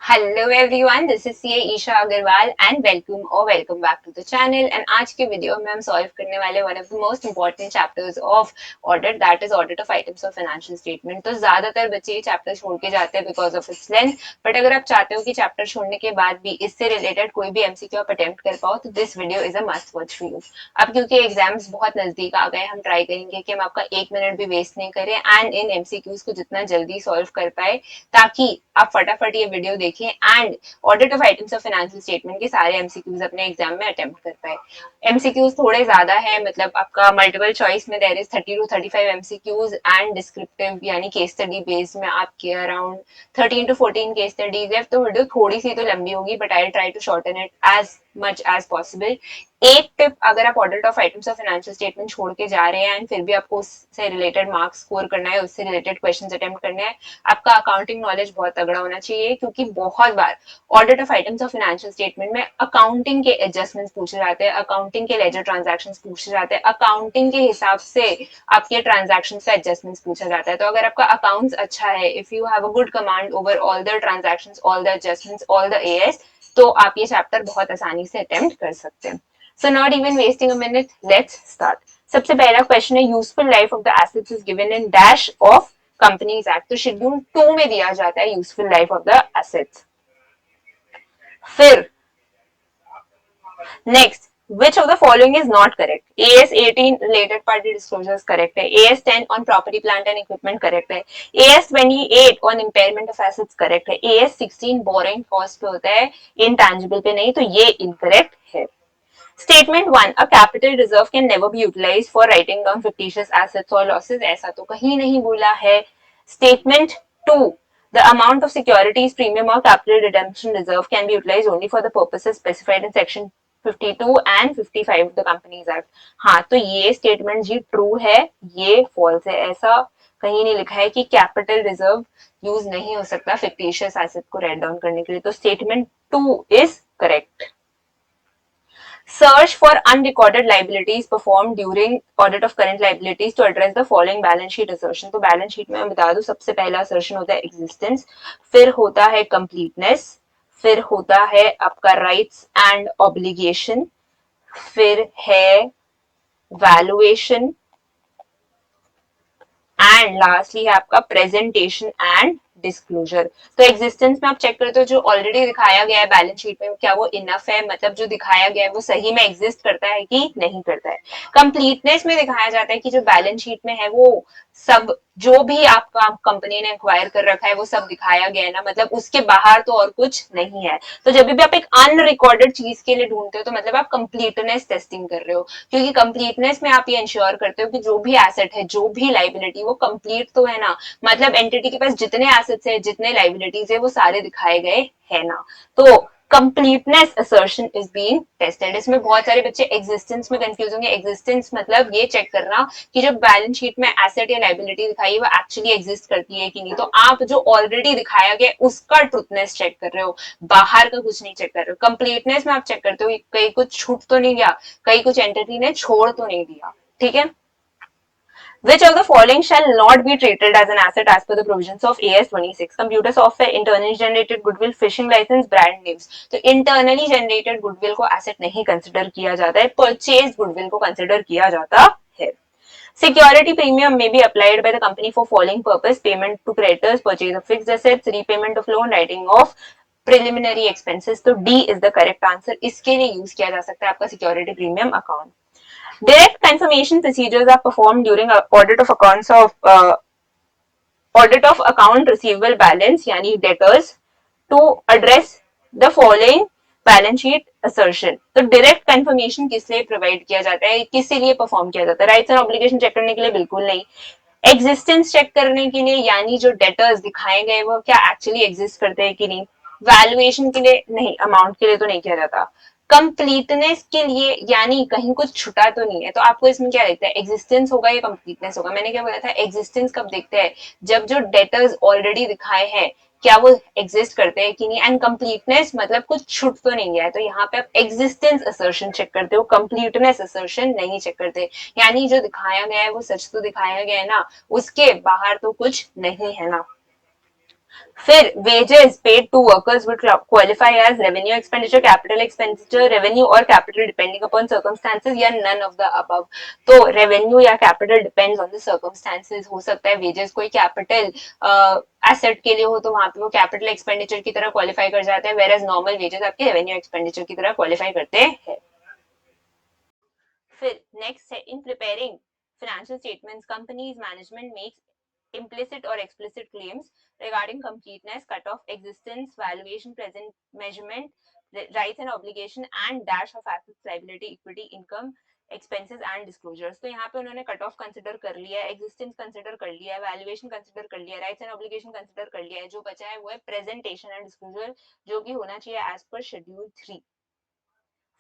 Hello everyone, this is CA Isha Agrawal and welcome back to the channel. And आज के video में हम solve करने वाले one of the most important chapters of audit, that is audit of items of financial statement. तो ज्यादातर बच्चे ये चैप्टर छोड़ के जाते हैं because of its length, but अगर आप चाहते हो कि चैप्टर छोड़ने के बाद भी इससे रिलेटेड कोई भी एमसीक्यू आप अटेम्प्ट कर पाओ तो this video is a must watch for you. अब क्योंकि एग्जाम्स बहुत नजदीक आ गए, हम ट्राई करेंगे कि हम आपका एक मिनट भी वेस्ट नहीं करें एंड इन एमसीक्यूज को जितना जल्दी सॉल्व कर पाए ताकि आप फटाफट ये वीडियो देखें and audit of items of financial statement के सारे एमसीक्यूज अपने एग्जाम में अटेम्प्ट कर पाए। एमसीक्यूज थोड़े ज्यादा है, मतलब आपका मल्टीपल चॉइस में there is 30 to 35 MCQs and descriptive यानी केस स्टडी बेस्ड में आपके अराउंड 13 to 14 केस स्टडीज है। तो वीडियो थोड़ी सी तो लंबी होगी but I try to shorten it as much as possible. एक टिप, अगर आप audit of items of financial statement छोड़ के जा रहे हैं एंड फिर भी आपको उससे रिलेटेड मार्क्स स्कोर करना है, उससे रिलेटेड क्वेश्चंस अटेम्प्ट करने हैं, आपका अकाउंटिंग नॉलेज बहुत तगड़ा होना चाहिए। क्योंकि बहुत बार audit of items of financial statement में अकाउंटिंग के एडजस्टमेंट्स पूछे जाते हैं, अकाउंटिंग के लेजर ट्रांजैक्शंस पूछे जाते हैं, अकाउंटिंग के हिसाब से आपके ट्रांजैक्शंस का एडजस्टमेंट्स पूछा जाता है। तो अगर आपका अकाउंट्स अच्छा है, if you have a good command over all the transactions, all the adjustments, all the as, तो आप ये चैप्टर बहुत आसानी से अटेम्प्ट कर सकते हैं। So not even wasting a minute, let's start. सबसे पहला क्वेश्चन है, useful life of the assets is given in dash of companies act. तो शेड्यूल 2 में दिया जाता है useful life of the assets. फिर next, which of the following is not correct? AS 18 related party disclosures correct है, AS 10 on property plant and equipment correct है, AS 28 on impairment of assets correct है, AS 16 borrowing cost पे होता है, intangible पे नहीं, तो ये incorrect है। Statement 1, a capital reserve can never be utilized for writing down fictitious assets or losses, ऐसा तो कहीं नहीं बोला है। Statement 2, the amount of securities premium or capital redemption reserve can be utilized only for the purposes specified in section 52 and 55 of the Companies Act। हाँ, तो ये statement जी true है, ये फॉल्स है। ऐसा कहीं नहीं लिखा है कि कैपिटल रिजर्व यूज नहीं हो सकता फिक्टिशियस एसेट को राइट डाउन करने के लिए। तो statement 2 is correct. Search for unrecorded liabilities performed during audit of current liabilities to address the following balance sheet assertion। तो बैलेंस शीट में मैं बता दूं, सबसे पहला assertion होता है existence, फिर होता है completeness, फिर होता है आपका rights and obligation, फिर है valuation एंड लास्टली है आपका प्रेजेंटेशन एंड डिस्क्लोजर। तो एग्जिस्टेंस में आप चेक करते हो जो ऑलरेडी दिखाया गया है बैलेंस शीट में, क्या वो इनफ है, मतलब जो दिखाया गया है वो सही में एग्जिस्ट करता है कि नहीं करता है। कंप्लीटनेस में दिखाया जाता है कि जो बैलेंस शीट में है वो सब, जो भी आपका कंपनी ने एक्वायर कर रखा है वो सब दिखाया गया है ना, मतलब उसके बाहर तो और कुछ नहीं है। तो जब भी आप एक अनरिकॉर्डेड चीज के लिए ढूंढते हो तो मतलब आप कंप्लीटनेस टेस्टिंग कर रहे हो, क्योंकि कंप्लीटनेस में आप ये इंश्योर करते हो कि जो भी एसेट है, जो भी लाइबिलिटी, वो कंप्लीट तो है ना, मतलब एंटिटी के पास जितने एसेट्स है, जितने लाइबिलिटीज है, वो सारे दिखाए गए है ना। तो completeness assertion is being tested. इसमें बहुत सारे बच्चे एग्जिस्टेंस में कंफ्यूज होंगे। एग्जिस्टेंस मतलब ये चेक करना कि जो बैलेंस शीट में एसेट या लाइबिलिटी दिखाई है वो एक्चुअली एग्जिस्ट करती है कि नहीं। तो आप जो ऑलरेडी दिखाया गया उसका ट्रूथनेस चेक कर रहे हो, बाहर का कुछ नहीं चेक कर रहे हो। कंप्लीटनेस में आप चेक करते हो कहीं कुछ छूट तो नहीं गया, कहीं कुछ एंटिटी ने छोड़ तो नहीं दिया। ठीक है। Which of the following shall not be treated as an asset as per the provisions of AS 26? Computer software, internally generated goodwill, fishing license, brand names। तो internally generated goodwill को asset नहीं consider किया जाता है, purchased goodwill को consider किया जाता है। Security premium may be applied by the company for following purpose: payment to creditors, purchase of fixed assets, repayment of loan, writing off preliminary expenses। तो D is the correct answer। इसके लिए use किया जा सकता है आपका security premium account। Direct confirmation procedures are performed during audit of accounts of audit of account receivable balance यानी debtors to address the following balance sheet assertion. तो direct confirmation किस लिए प्रोवाइड किया जाता है, किस लिए परफॉर्म किया जाता है? राइट्स एंड ऑब्लिगेशन चेक करने के लिए? बिल्कुल नहीं। एग्जिस्टेंस चेक करने के लिए, यानी जो डेटर्स दिखाए गए वो क्या एक्चुअली एग्जिस्ट करते हैं कि नहीं। वैल्यूएशन के लिए नहीं, अमाउंट के लिए तो नहीं किया जाता। कंप्लीटनेस के लिए, यानी कहीं कुछ छुटा तो नहीं है। तो आपको इसमें क्या लगता है, एग्जिस्टेंस होगा या कंप्लीटनेस होगा? मैंने क्या बोला था, एग्जिस्टेंस कब देखते हैं, जब जो डेटर्स ऑलरेडी दिखाए हैं क्या वो एग्जिस्ट करते हैं कि नहीं। एंड कंप्लीटनेस मतलब कुछ छुट तो नहीं गया है, तो यहाँ पे आप एग्जिस्टेंस असर्शन चेक करते हो, कंप्लीटनेस असर्शन नहीं चेक करते। यानी जो दिखाया गया है वो सच तो दिखाया गया है ना, उसके बाहर तो कुछ नहीं है ना। फिर wages paid to workers would qualify as revenue expenditure, capital expenditure, revenue और capital depending upon circumstances या none of the above. तो revenue या capital depends on the circumstances. हो सकता है wages कोई capital एसेट के लिए हो तो वहां पे वो कैपिटल एक्सपेंडिचर की तरह क्वालिफाई कर जाते हैं, whereas normal wages आपके रेवेन्यू एक्सपेंडिचर की तरह क्वालिफाई करते हैं. फिर नेक्स्ट है in preparing financial statements companies management makes implicit or explicit claims regarding completeness, cutoff, existence, valuation, present measurement, rights and obligation and dash of assets, liability, equity, income, expenses and disclosures. तो यहाँ पे उन्होंने cut off consider कर लिया है, existence consider कर लिया है, वैल्यूएशन कंसिडर कर लिया है, राइट्स एंड ऑब्लिगेशन कंसिडर कर लिया है. जो बचा है वो है प्रेजेंटेशन एंड डिस्क्लोजर, जो कि होना चाहिए as per schedule 3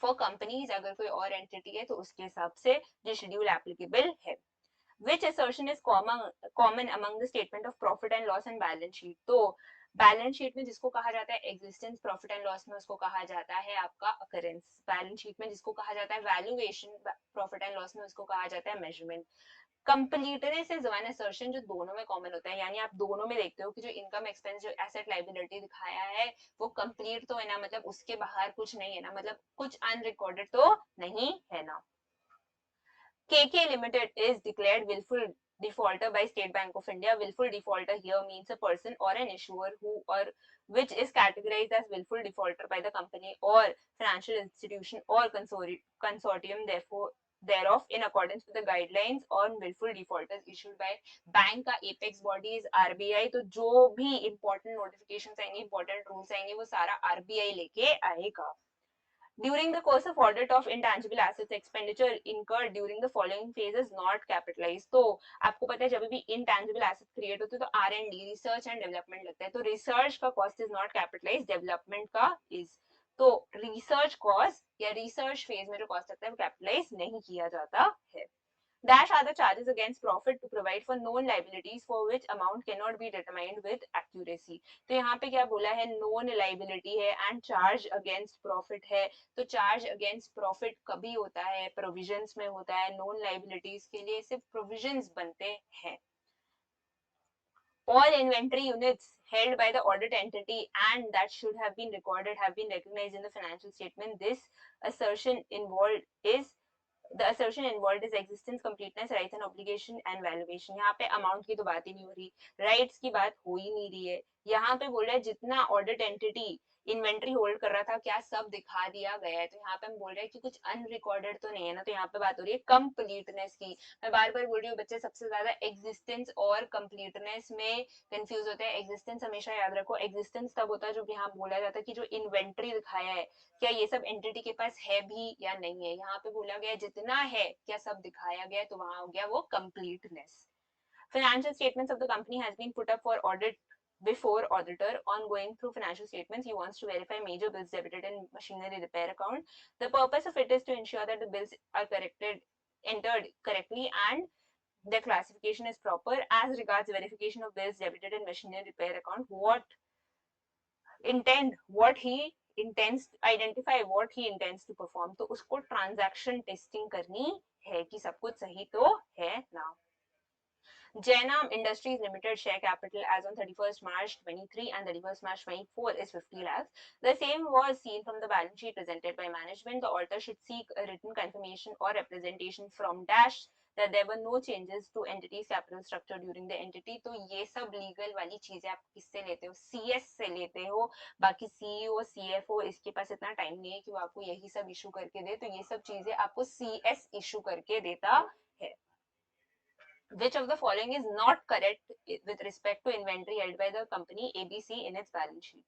for companies. अगर कोई और एंटिटी है तो उसके हिसाब से जो शेड्यूल एप्लीकेबल है. Which assertion is common among the statement of profit and loss and balance sheet? तो बैलेंस शीट में जिसको कहा जाता है एग्जिस्टेंस, प्रॉफिट एंड लॉस में उसको कहा जाता है आपका अकरेंस. बैलेंस शीट में जिसको कहा जाता है वैल्यूएशन, प्रॉफिट एंड लॉस में उसको कहा जाता है measurement. Completeness is one assertion जो दोनों में कॉमन होता है, यानी आप दोनों में देखते हो कि जो इनकम एक्सपेंस जो एसेट लाइबिलिटी दिखाया है वो कंप्लीट तो है ना, मतलब उसके बाहर कुछ नहीं है ना, मतलब कुछ अनरिकॉर्डेड तो नहीं है ना. KK Limited is declared willful defaulter by State Bank of India. Willful defaulter here means a person or an issuer who or which is categorized as willful defaulter by the company or financial institution or consortium therefore thereof in accordance with the guidelines on willful defaulters issued by bank का apex body is RBI. तो जो भी important notifications आएंगे, important rules आएंगे, वो सारा RBI लेके आएगा. During the course of audit of intangible assets, expenditure incurred during the following phase is not capitalized. तो आपको पता है जब भी intangible assets create होते हैं तो R&D, research and development लगता है. तो research का cost is not capitalized, development का is. तो research cost या research phase में जो cost लगता है वो capitalize नहीं किया जाता है. Dash are the charges against profit to provide for known liabilities for which amount cannot be determined with accuracy. तो यहाँ पे क्या बोला है, known liability है and charge against profit है. तो charge against profit कभी होता है, provisions में होता है. known liabilities के लिए सिर्फ provisions बनते हैं. All inventory units held by the audit entity and that should have been recorded have been recognized in the financial statement. This assertion involved is the assertion involved is existence, completeness, rights and obligation and valuation. यहाँ पे amount की तो बात ही नहीं हो रही, rights की बात हो ही नहीं रही है. यहाँ पे बोल रहा है जितना ऑडिट एंटिटी इन्वेंट्री होल्ड कर रहा था क्या सब दिखा दिया गया है. तो यहाँ पे हम बोल रहे हैं कि कुछ अनरिकॉर्डेड तो नहीं है ना. तो यहाँ पे बात हो रही है कंप्लीटनेस की. मैं बार बार बोल रही हूँ बच्चे सबसे ज्यादा एग्जिस्टेंस और कंप्लीटनेस में कंफ्यूज होते हैं. एग्जिस्टेंस हमेशा याद रखो, एग्जिस्टेंस तब होता है जब यहाँ बोला जाता है कि जो इन्वेंट्री दिखाया है क्या ये सब एंटिटी के पास है भी या नहीं है. यहाँ पे बोला गया जितना है क्या सब दिखाया गया, तो वहां हो गया वो completeness. Financial statements of the company has been put up for audit before auditor. On going through financial statements, he wants to verify major bills debited in machinery repair account. The purpose of it is to ensure that the bills are entered correctly and the classification is proper. As regards verification of bills debited in machinery repair account, what he intends identify what he intends to perform. तो उसको transaction testing करनी है कि सब कुछ सही तो है ना. Jainam Industries Limited share capital as on 31st March 23 and 31st March 24 is 50 lakhs. The same was seen from the balance sheet presented by management. The auditor should seek a written confirmation or representation from Dash that there were no changes to entity's capital structure during the entity. तो ये सब legal वाली चीजें आप किससे लेते हो, CS से लेते हो. बाकी CEO, CFO इसके पास इतना टाइम नहीं है कि वो आपको यही सब इशू करके दे. तो ये सब चीजें आपको CS इशू करके देता है. Which of the following is not correct with respect to inventory held by the company ABC in its balance sheet?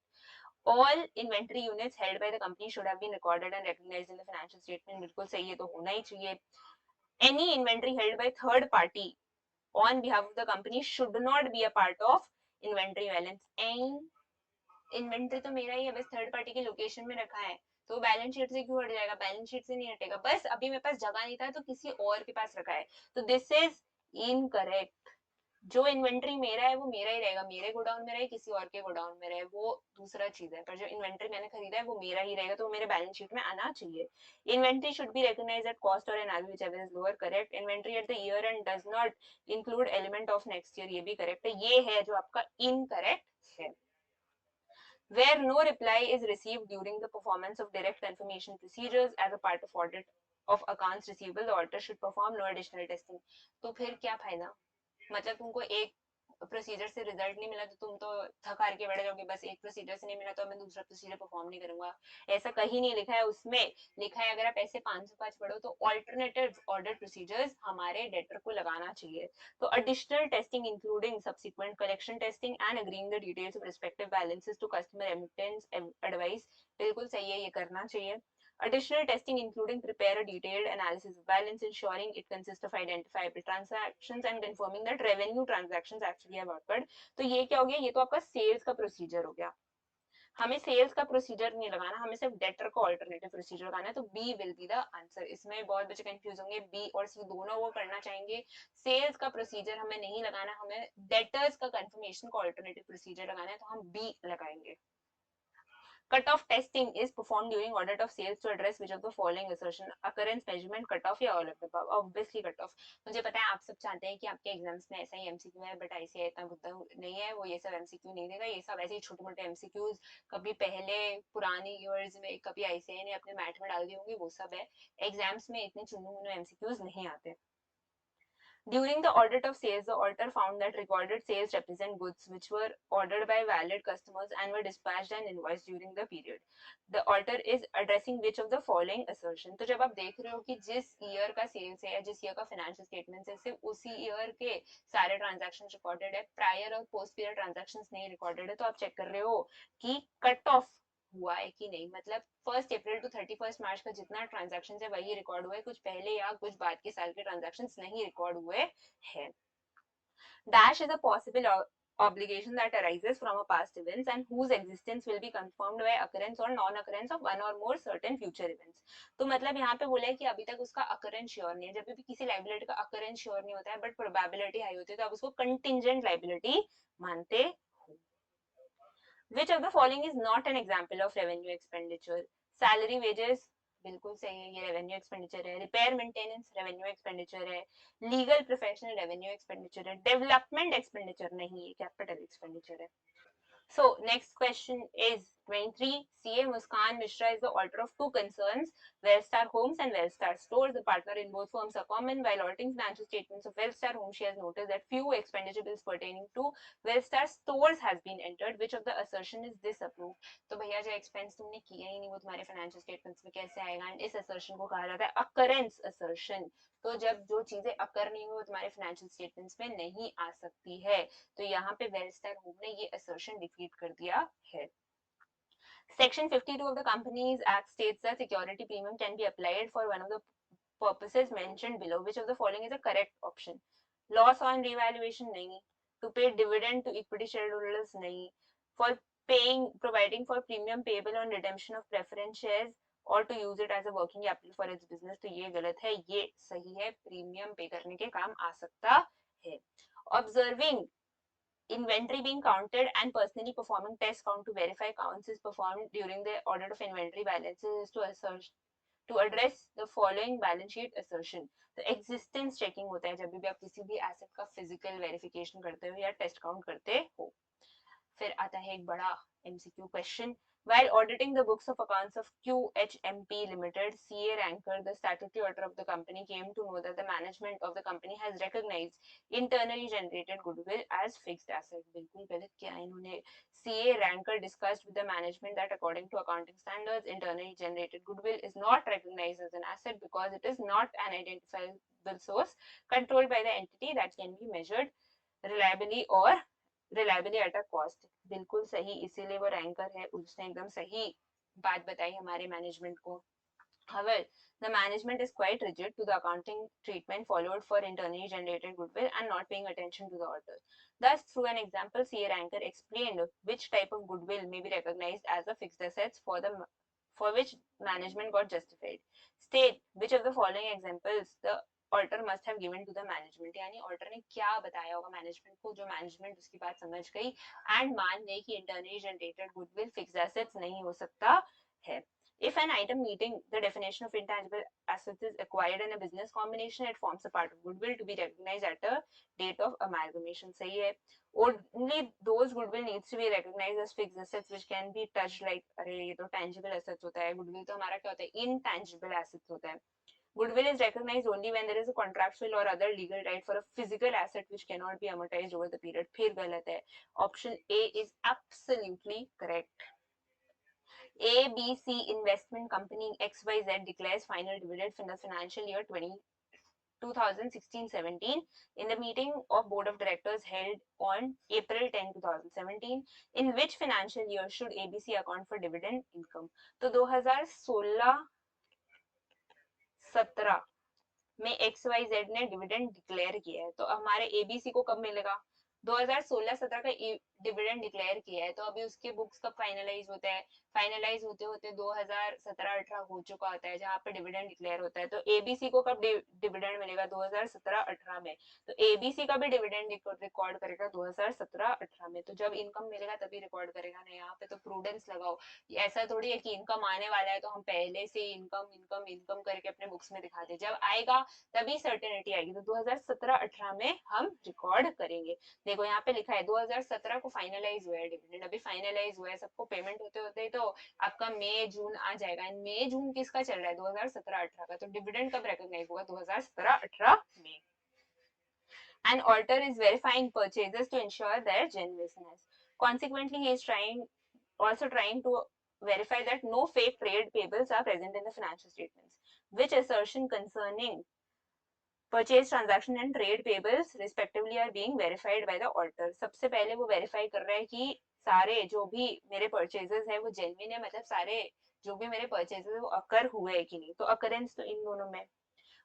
All inventory units held by the company should have been recorded and recognized in the financial statement. बिल्कुल सही है, तो होना ही चाहिए. Any inventory held by third party on behalf of the company should not be a part of inventory balance. Inventory तो मेरा ही है, बस थर्ड पार्टी की लोकेशन में रखा है तो बैलेंस शीट से क्यों हट जाएगा, बैलेंस शीट से नहीं हटेगा. बस अभी मेरे पास जगह नहीं था तो किसी और के पास रखा है. तो दिस इज इनकरेक्ट. जो इन्वेंट्री मेरा है वो मेरा ही रहेगा, मेरे गोडाउन में रहे किसी और के गोडाउन में रहे वो दूसरा चीज है, पर जो इन्वेंट्री मैंने खरीदा है वो मेरा ही रहेगा, तो वो मेरे बैलेंस शीट में आना चाहिए. Inventory should be recognised at cost और NRV whichever is lower. Correct. Inventory at the year end does not include element of next year, ये भी करेक्ट है. ये है जो आपका इनकरेक्ट है. Where no reply is received during the performance of direct confirmation procedures as a part of audit of accounts receivable, the auditor should perform no additional testing. तो फिर क्या फायदा, मतलब तुमको एक प्रोसीजर से रिजल्ट नहीं मिला तो तुम तो थक हार के बैठ जाओगे, बस एक प्रोसीजर से नहीं मिला तो मैं दूसरा प्रोसीजर परफॉर्म नहीं करूंगा. ऐसा कहीं नहीं लिखा है. उसमें लिखा है अगर आप ऐसे 505 पढ़ो तो ऑल्टरनेटिव ऑडिट प्रोसीजर्स हमारे डेटर को लगाना चाहिए. तो additional testing including subsequent collection testing and agreeing the details of respective balances to customer remittance advice बिल्कुल सही है, ये करना चाहिए. Additional testing including prepare a detailed analysis of balance, ensuring it consists of identifiable transactions and confirming that revenue transactions actually have occurred. तो ये क्या हो गया, ये तो आपका सेल्स का प्रोसीजर हो गया. हमें सेल्स का प्रोसीजर नहीं लगाना, हमें सिर्फ डेटर का ऑल्टरनेटिव प्रोसीजर लगाना है. तो B will be the answer. इसमें बहुत बच्चे कंफ्यूज होंगे, बी और सी दोनों वो करना चाहेंगे. सेल्स का प्रोसीजर हमें नहीं लगाना, हमें डेटर्स का कंफर्मेशन का ऑल्टरनेटिव प्रोसीजर लगाना है, तो हम बी लगाएंगे. Cutoff testing is performed during audit of sales to address which of the following assertion, occurrence, measurement, cutoff या all of the above. Obviously cutoff. मुझे पता है आप सब चाहते हैं कि आपके एग्जाम्स में ऐसा ही एमसीक्यू है, बट ICAI इतना बुद्धा नहीं है, वो ये सब एमसीक्यू नहीं देगा. ये सब ऐसे ही छोटे मोटे एमसीक्यूज कभी पहले पुरानी ईयर्स में कभी ICAI ने अपने मैथ में डाल दिए होंगे, वो सब है. एग्जाम्स में इतने चुनु मुनु एमसीक्यूज नहीं आते. During the audit of sales, the auditor found that recorded sales represent goods which were ordered by valid customers and were dispatched and invoiced during the period. The auditor is addressing which of the following assertion. तो जब आप देख रहे हो कि जिस year का sales है या जिस ईयर का फाइनेंशियल स्टेटमेंट है, सिर्फ उसी ईयर के सारे ट्रांजैक्शन रिकॉर्डेड है, प्रायर और पोस्ट पीरियड ट्रांजैक्शन नहीं रिकॉर्डेड है, तो आप चेक कर रहे हो कि कट ऑफ हुआ है कि नहीं. मतलब 1 अप्रैल टू 31 मार्च का जितना ट्रांजैक्शन है वही रिकॉर्ड हुआ है, कुछ पहले या कुछ बाद के साल के ट्रांजैक्शन नहीं रिकॉर्ड हुए हैं. Dash is a possible obligation that arises from a past events and whose existence will be confirmed by occurrence or non-occurrence of one or more certain future events. तो मतलब यहाँ पे बोला है कि अभी तक उसका occurrence श्योर नहीं है. जब भी किसी लाइबिलिटी का occurrence श्योर नहीं होता है बट प्रोबेबिलिटी हाई होती है तो आप उसको कंटिंजेंट लाइबिलिटी मानते हो. Which of the following is not an example of revenue expenditure? Salary, wages, बिल्कुल सही है, ये रेवेन्यू एक्सपेंडिचर है. रिपेयर मेंटेनेंस रेवेन्यू एक्सपेंडिचर है. लीगल प्रोफेशनल रेवेन्यू एक्सपेंडिचर है. डेवलपमेंट एक्सपेंडिचर नहीं, ये कैपिटल एक्सपेंडिचर है. So next question is 23. CA Muskan Mishra is the author of two concerns, Wellstar Homes and Wellstar Stores. The partner in both firms are common. While auditing financial statements of Wellstar Homes, she has noticed that few expenditure bills pertaining to Wellstar Stores has been entered. Which of the assertion is disapproved? तो भैया जो expense तुमने किया ही नहीं वो तुम्हारे financial statements में कैसे आएगा? एंड इस असर्शन को कहा जाता है अकरेंस असर्शन. तो जब जो चीजें अकर नहीं हुई वो तुम्हारे फाइनेंशियल स्टेटमेंट्स में नहीं आ सकती है. तो यहाँ पे वेलस्टार होम ने ये असर्शन डिफीट कर दिया है. Section 52 of the Companies Act states that security premium can be applied for one of the purposes mentioned below. Which of the following is a correct option? Loss on revaluation नहीं. To pay dividend to equity shareholders नहीं. For providing for premium payable on redemption of preference shares or to use it as a working capital for its business. तो ये गलत है, ये सही है. Premium पे करने के काम आ सकता है. Observing inventory being counted and personally performing test count to verify counts is performed during the audit of inventory balances is to address the following balance sheet assertion. तो existence checking होता है जब भी आप किसी भी asset का physical verification करते हो या test count करते हो. फिर आता है एक बड़ा MCQ question. While auditing the books of accounts of QHMP Limited, CA Ranker, the statutory auditor of the company, came to know that the management of the company has recognized internally generated goodwill as fixed asset. बिल्कुल गलत किया इन्होंने. CA Ranker discussed with the management that according to accounting standards, internally generated goodwill is not recognized as an asset because it is not an identifiable source controlled by the entity that can be measured reliably or reliably at a cost. बिल्कुल सही, इसीलिए वो ranker है. उसने एकदम सही बात बताई हमारे मैनेजमेंट को. However, the management is quite rigid to the accounting treatment followed for internally generated goodwill and not paying attention to the auditor. Thus, through an example, CA Ranker explained which type of goodwill may be recognized as a fixed assets for which management got justified. State which of the following examples the auditor must have given to the management. यानी auditor ने क्या बताया होगा management को जो management उसकी बात समझ गई एंड मान गई कि internally generated goodwill fixed assets नहीं हो सकता है. If an item meeting the definition of intangible assets is acquired in a business combination, it forms a part of goodwill to be recognized at a date of amalgamation. सही है. Only those goodwill needs to be recognized as fixed assets which can be touched like अरे ये तो tangible assets होता है. Goodwill तो हमारा क्या होता है? Intangible assets होता है. Goodwill is recognized only when there is a contractual or other legal right for a physical asset which cannot be amortized over the period. फिर गलत है. Option A is absolutely correct. ABC Investment Company XYZ declares final dividend for the financial year 2016-17 in the meeting of Board of Directors held on April 10, 2017. In which financial year should ABC account for dividend income? तो 2016-17 में XYZ ने dividend declare किया है, तो हमारे ABC को कब मिलेगा? 2016-17 का डिविडेंड डिक्लेयर किया है, तो अभी उसके बुक्स कब फाइनलाइज होते हैं? फाइनलाइज होते होते 2017-18 हो चुका होता है जहां पे डिविडेंड डिक्लेयर होता है. तो एबीसी को कब डिविडेंड मिलेगा? 2017-18 में. तो एबीसी का भी डिविडेंड रिकॉर्ड करेगा 2017-18 में. तो जब इनकम मिलेगा तभी रिकॉर्ड करेगा ना. यहाँ पे तो प्रूडेंस लगाओ. ऐसा थोड़ी है कि इनकम आने वाला है तो हम पहले से इनकम इनकम इनकम करके अपने बुक्स में दिखा दे. जब आएगा तभी सर्टेनिटी आएगी. तो 2017-18 में हम रिकॉर्ड करेंगे. देखो यहाँ पे लिखा है 2017 को फाइनलाइज हुआ है डिविडेंड, अभी फाइनलाइज हुआ है, सबको पेमेंट होते होते तो आपका मई जून आ जाएगा. एंड मई जून किसका चल रहा है? 2017-18 का. तो डिविडेंड कब रिकॉग्नाइज होगा? 2017-18 में. An auditor is verifying purchases to ensure their genuineness. Consequently, he is also trying to verify that no fake trade payables are present in the financial statements. Which assertion concerning purchase transaction and trade payables respectively are being verified by the auditor? सबसे पहले वो verify कर रहा है कि सारे जो भी मेरे purchases है वो genuine है, मतलब सारे जो भी मेरे purchases है वो occur हुए है कि नहीं. तो occurrence तो इन दोनों में.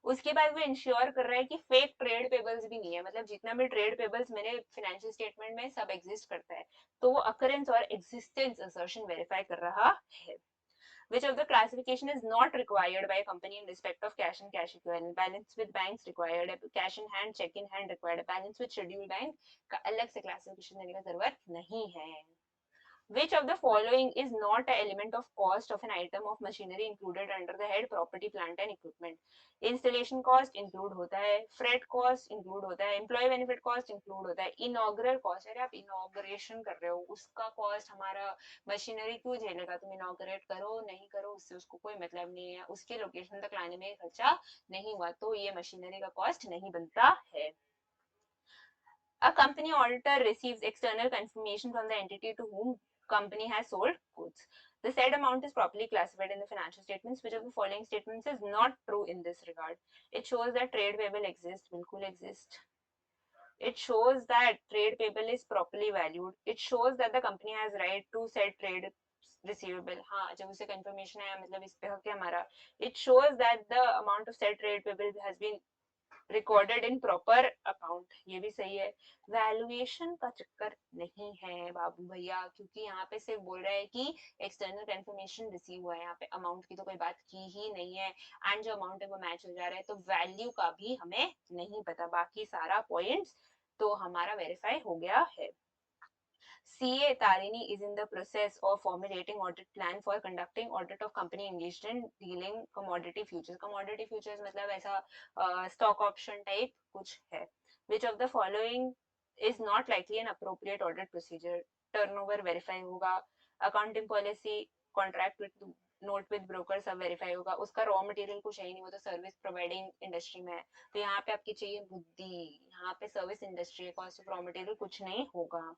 उसके बाद वो इंश्योर कर रहा है कि फेक ट्रेड पेबल्स भी नहीं है, मतलब जितना भी ट्रेड पेबल्स मेरे फाइनेंशियल स्टेटमेंट में सब एग्जिस्ट करता है. तो वो अकरेंस और एग्जिस्टेंस असर्शन वेरीफाई कर रहा है. Which of the classification is not required by a company in respect of cash and cash equivalent? Balance with banks required, cash in hand, check in hand required, balance with scheduled bank का अलग से classification देने का जरूरत नहीं है. Which of the following is not an element of cost of an item of machinery included under the head property, plant and equipment? Installation cost include होता है, freight cost include होता है, employee benefit cost include होता है, inaugural cost अरे आप inauguration कर रहे हो उसका cost हमारा machinery क्यों झेलेगा? तुम inaugurate करो नहीं करो उससे उसको कोई मतलब नहीं है, उसके लोकेशन तक लाने में खर्चा नहीं हुआ तो ये machinery का cost नहीं बनता है. A company auditor receives external confirmation from the entity to whom company has sold goods. The said amount is properly classified in the financial statements. Which of the following statements is not true in this regard? It shows that trade payable exists, बिल्कुल exist. It shows that trade payable is properly valued. It shows that the company has right to set trade receivable. हाँ जब उसे confirmation आया मतलब इस पे हक है हमारा. It shows that the amount of said trade payable has been recorded in proper account. ये भी सही है. वैल्यूएशन का चक्कर नहीं है बाबू भैया, क्योंकि यहाँ पे सिर्फ बोल रहा है कि एक्सटर्नल कंफर्मेशन रिसीव हुआ है. यहाँ पे अमाउंट की तो कोई बात की ही नहीं है एंड जो अमाउंट है वो मैच हो जा रहा है, तो वैल्यू का भी हमें नहीं पता. बाकी सारा पॉइंट्स तो हमारा वेरीफाई हो गया है. CA Tarini is in the process of formulating audit plan for conducting audit of company engaged in dealing commodity futures. Commodity futures मतलब ऐसा stock option type कुछ है. Which of the following is not likely an appropriate audit procedure? Turnover verify होगा, accounting policy, contract with note with broker सब verify होगा. उसका raw material कुछ है ही नहीं, वो तो सर्विस प्रोवाइडिंग इंडस्ट्री में है. तो यहाँ पे आपकी चाहिए बुद्धि. यहाँ पे सर्विस इंडस्ट्री है, कॉस्ट ऑफ रॉ मटेरियल कुछ नहीं होगा.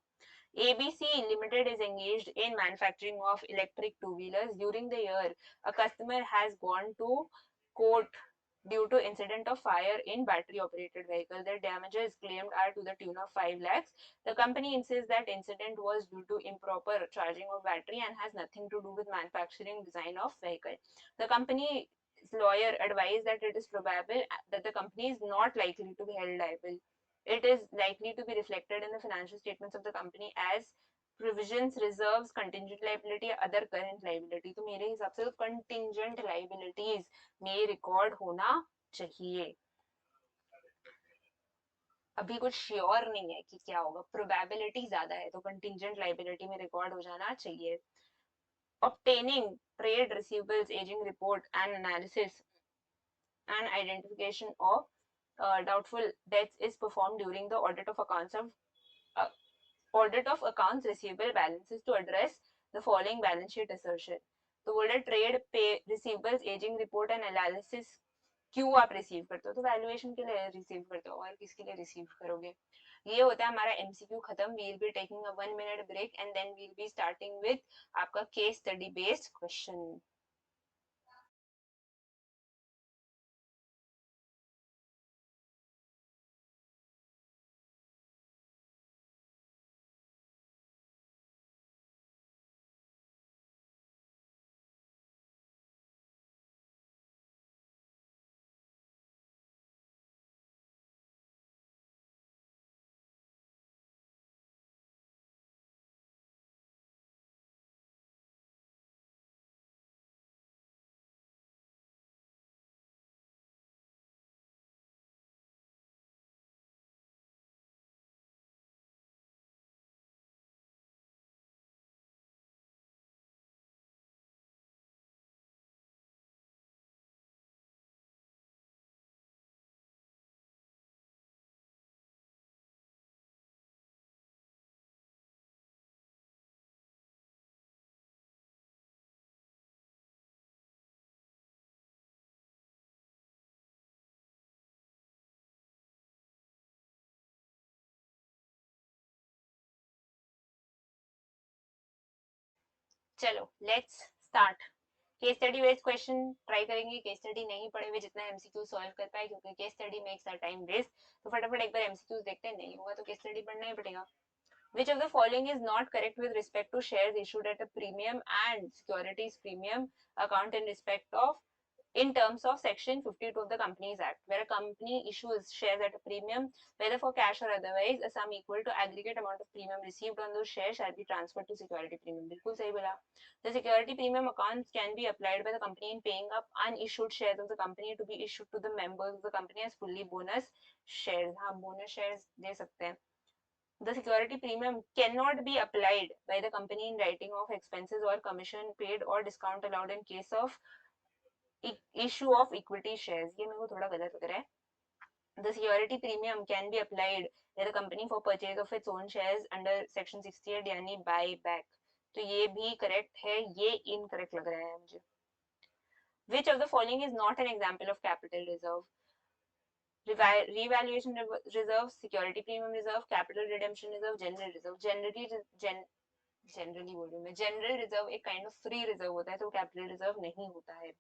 ABC Limited is engaged in manufacturing of electric two-wheelers. During the year, a customer has gone to court due to incident of fire in battery-operated vehicle. The damages claimed are to the tune of 5 lakhs. The company insists that incident was due to improper charging of battery and has nothing to do with manufacturing design of vehicle. The company's lawyer advised that it is probable that the company is not likely to be held liable. It is likely to be reflected in the financial statements of the company as provisions, reserves, contingent liability, other current liability. तो मेरे हिसाब से तो contingent liabilities में record होना चाहिए. अभी कुछ श्योर नहीं है कि क्या होगा, प्रोबेबिलिटी ज्यादा है तो कंटिंजेंट लाइबिलिटी में रिकॉर्ड हो जाना चाहिए. Obtaining trade receivables aging report and analysis and identification of doubtful debts is performed during the uh, audit of accounts receivable balances to address the following balance sheet assertion. तो बोल रहे trade पे receivables ageing report and analysis क्यों आप receive करते हो, तो valuation के लिए रिसीव करते हो और किसके लिए रिसीव करोगे. ये होता है हमारा एमसीक्यू खत्म. We will be taking a 1 minute break and then we will be starting with आपका केस स्टडी बेस्ड क्वेश्चन. चलो let's start. Case study based question try करेंगे. केस स्टडी नहीं पढ़े हुए जितना एमसीक्यू सॉल्व कर पाए, क्योंकि case study makes our time waste. तो फटाफट एक बार एमसीक्यूज देखते हैं. नहीं होगा तो केस स्टडी पढ़ना ही पड़ेगा. Which of the following is not correct with respect to shares issued at a premium and securities premium account in respect of in terms of section 52 of the Companies Act, where a company issues shares at a premium, whether for cash or otherwise, a sum equal to aggregate amount of premium received on those shares shall be transferred to security premium. बिल्कुल सही बोला. The security premium accounts can be applied by the company in paying up unissued shares of the company to be issued to the members of the company as fully bonus shares. हाँ, bonus shares दे सकते हैं. The security premium cannot be applied by the company in writing of expenses or commission paid or discount allowed in case of issue of equity shares. ये मेरे को थोड़ा गलत लग रहा है. The security premium can be applied by the company for purchase of its own shares under section 68 यानी buyback. तो ये भी correct है, ये incorrect लग रहा है मुझे. Which of the following is not an example of capital reserve? Revaluation reserve, security premium reserve, capital redemption reserve, general reserve. Generally बोल रही हूँ मैं. जनरल रिजर्व एक काइंड ऑफ फ्री रिजर्व होता है, तो कैपिटल रिजर्व नहीं होता है.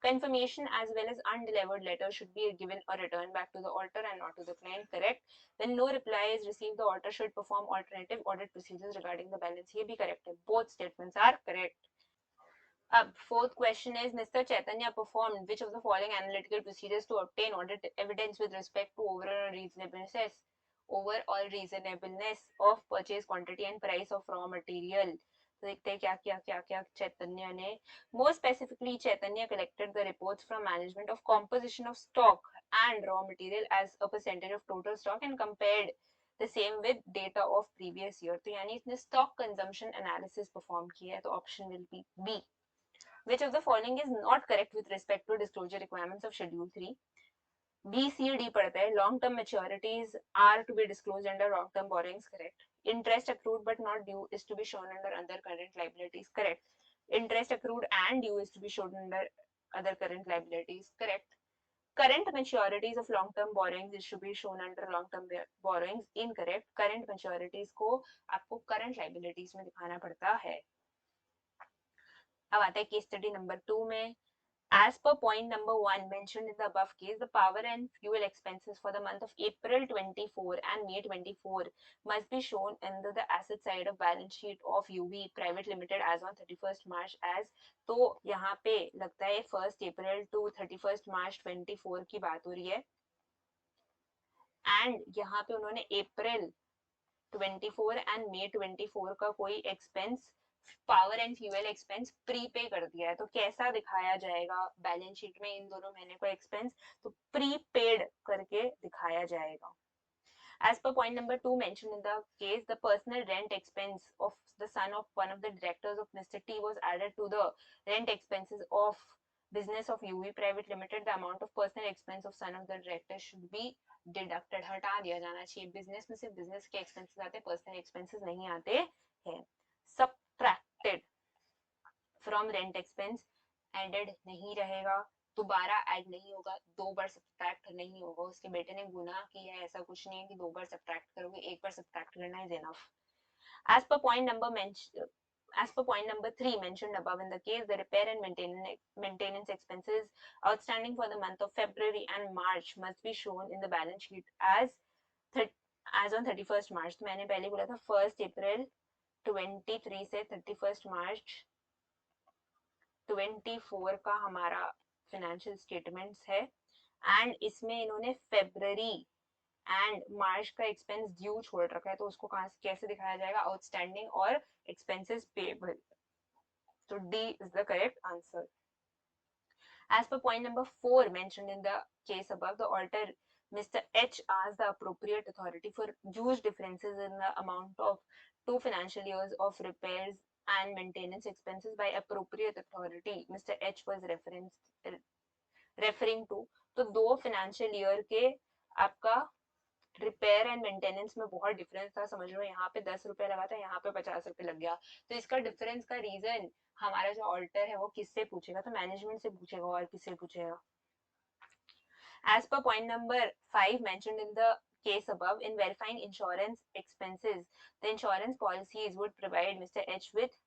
Confirmation as well as undelivered letter should be given or returned back to the auditor and not to the client. Correct. When no reply is received, the auditor should perform alternative audit procedures regarding the balance. ये भी correct है. Both statements are correct. Up, fourth question is Mr. Chaitanya performed which of the following analytical procedures to obtain audit evidence with respect to overall reasonableness of purchase quantity and price of raw material. तो देखते हैं क्या क्या क्या क्या चैतन्य ने. More specifically, Chaitanya collected the reports from management of composition of stock and raw material as a percentage of total stock and compared the same with data of previous year. तो यानी इसने stock consumption analysis perform किया है. तो option will be B. Which of the following is not correct with respect to disclosure requirements of Schedule 3? B, C, D पढ़ते हैं. Long term maturities are to be disclosed under long term borrowings. Correct. Interest accrued but not due is to be shown under other current liabilities. Correct. Interest accrued and due is to be shown under other current liabilities. Correct. Current maturities of long term borrowings is to be shown under long term borrowings. Incorrect. Current maturities को आपको current liabilities में दिखाना पड़ता है. अब आता है case study number 2 में. As per point number 1 mentioned in the above case, the power and fuel expenses for the month of April 24 and May 24 must be shown under the asset side of balance sheet of UV Private Limited as on 31st March as. तो यहाँ पे लगता है 1st April to 31st March 24 की बात हो रही है. एंड यहाँ पे उन्होंने अप्रैल 24 एंड May 24 का कोई expense power and fuel expense prepay कर दिया है. तो कैसा दिखाया जाएगा बैलेंस शीट में इन दोनों महीने का एक्सपेंस? तो प्रीपेड करके दिखाया जाएगा. As per point number 2 mentioned in the case, the personal rent expense of the son of one of the directors of Mr. T was added to the rent expenses of business of UV Private Limited. The amount of personal expense of son of the director should be deducted. हटा दिया जाना चाहिए. Business में सिर्फ business के expenses आते हैं, personal expenses नहीं आते हैं. Subtracted from rent expense added नहीं रहेगा, दोबारा ऐड नहीं होगा, 2 बार सब्ट्रैक्ट नहीं होगा. उसके बेटे ने गुनाह किया है, ऐसा कुछ नहीं है कि 2 बार सब्ट्रैक्ट करोगे, 1 बार सब्ट्रैक्ट करना is enough. as per point number mentioned as per point number 3 mentioned above in the case, the repair and maintenance expenses outstanding for the month of February and March must be shown in the balance sheet as on 31st March. तो मैंने पहले बोला था 1st April 23 से 31st March 24 का हमारा financial statements है. And इसमें इन्होंने फेब्रवरी एंड मार्च का एक्सपेंस ड्यू छोड़ रखा है, तो उसको कहां से कैसे दिखाया जाएगा? आउटस्टैंडिंग और एक्सपेंसेस पेएबल. तो D is the correct answer. As per point number 4 mentioned in the case above, the auditor Mr. H asked the appropriate authority for huge differences in the amount of 2 financial years of repairs and maintenance expenses by appropriate authority. Mr. H was referring to. तो 2 financial year के आपका repair and maintenance में बहुत difference था. समझ लो यहाँ पे 10 रुपए लगा था, यहाँ पे 50 रुपए लग गया. तो इसका डिफरेंस का रीजन हमारा जो ऑल्टर है वो किससे पूछेगा? तो मैनेजमेंट से पूछेगा. और किससे पूछेगा? As per point number 5 mentioned in the case above, in verifying insurance expenses, the insurance policies would provide Mr. H with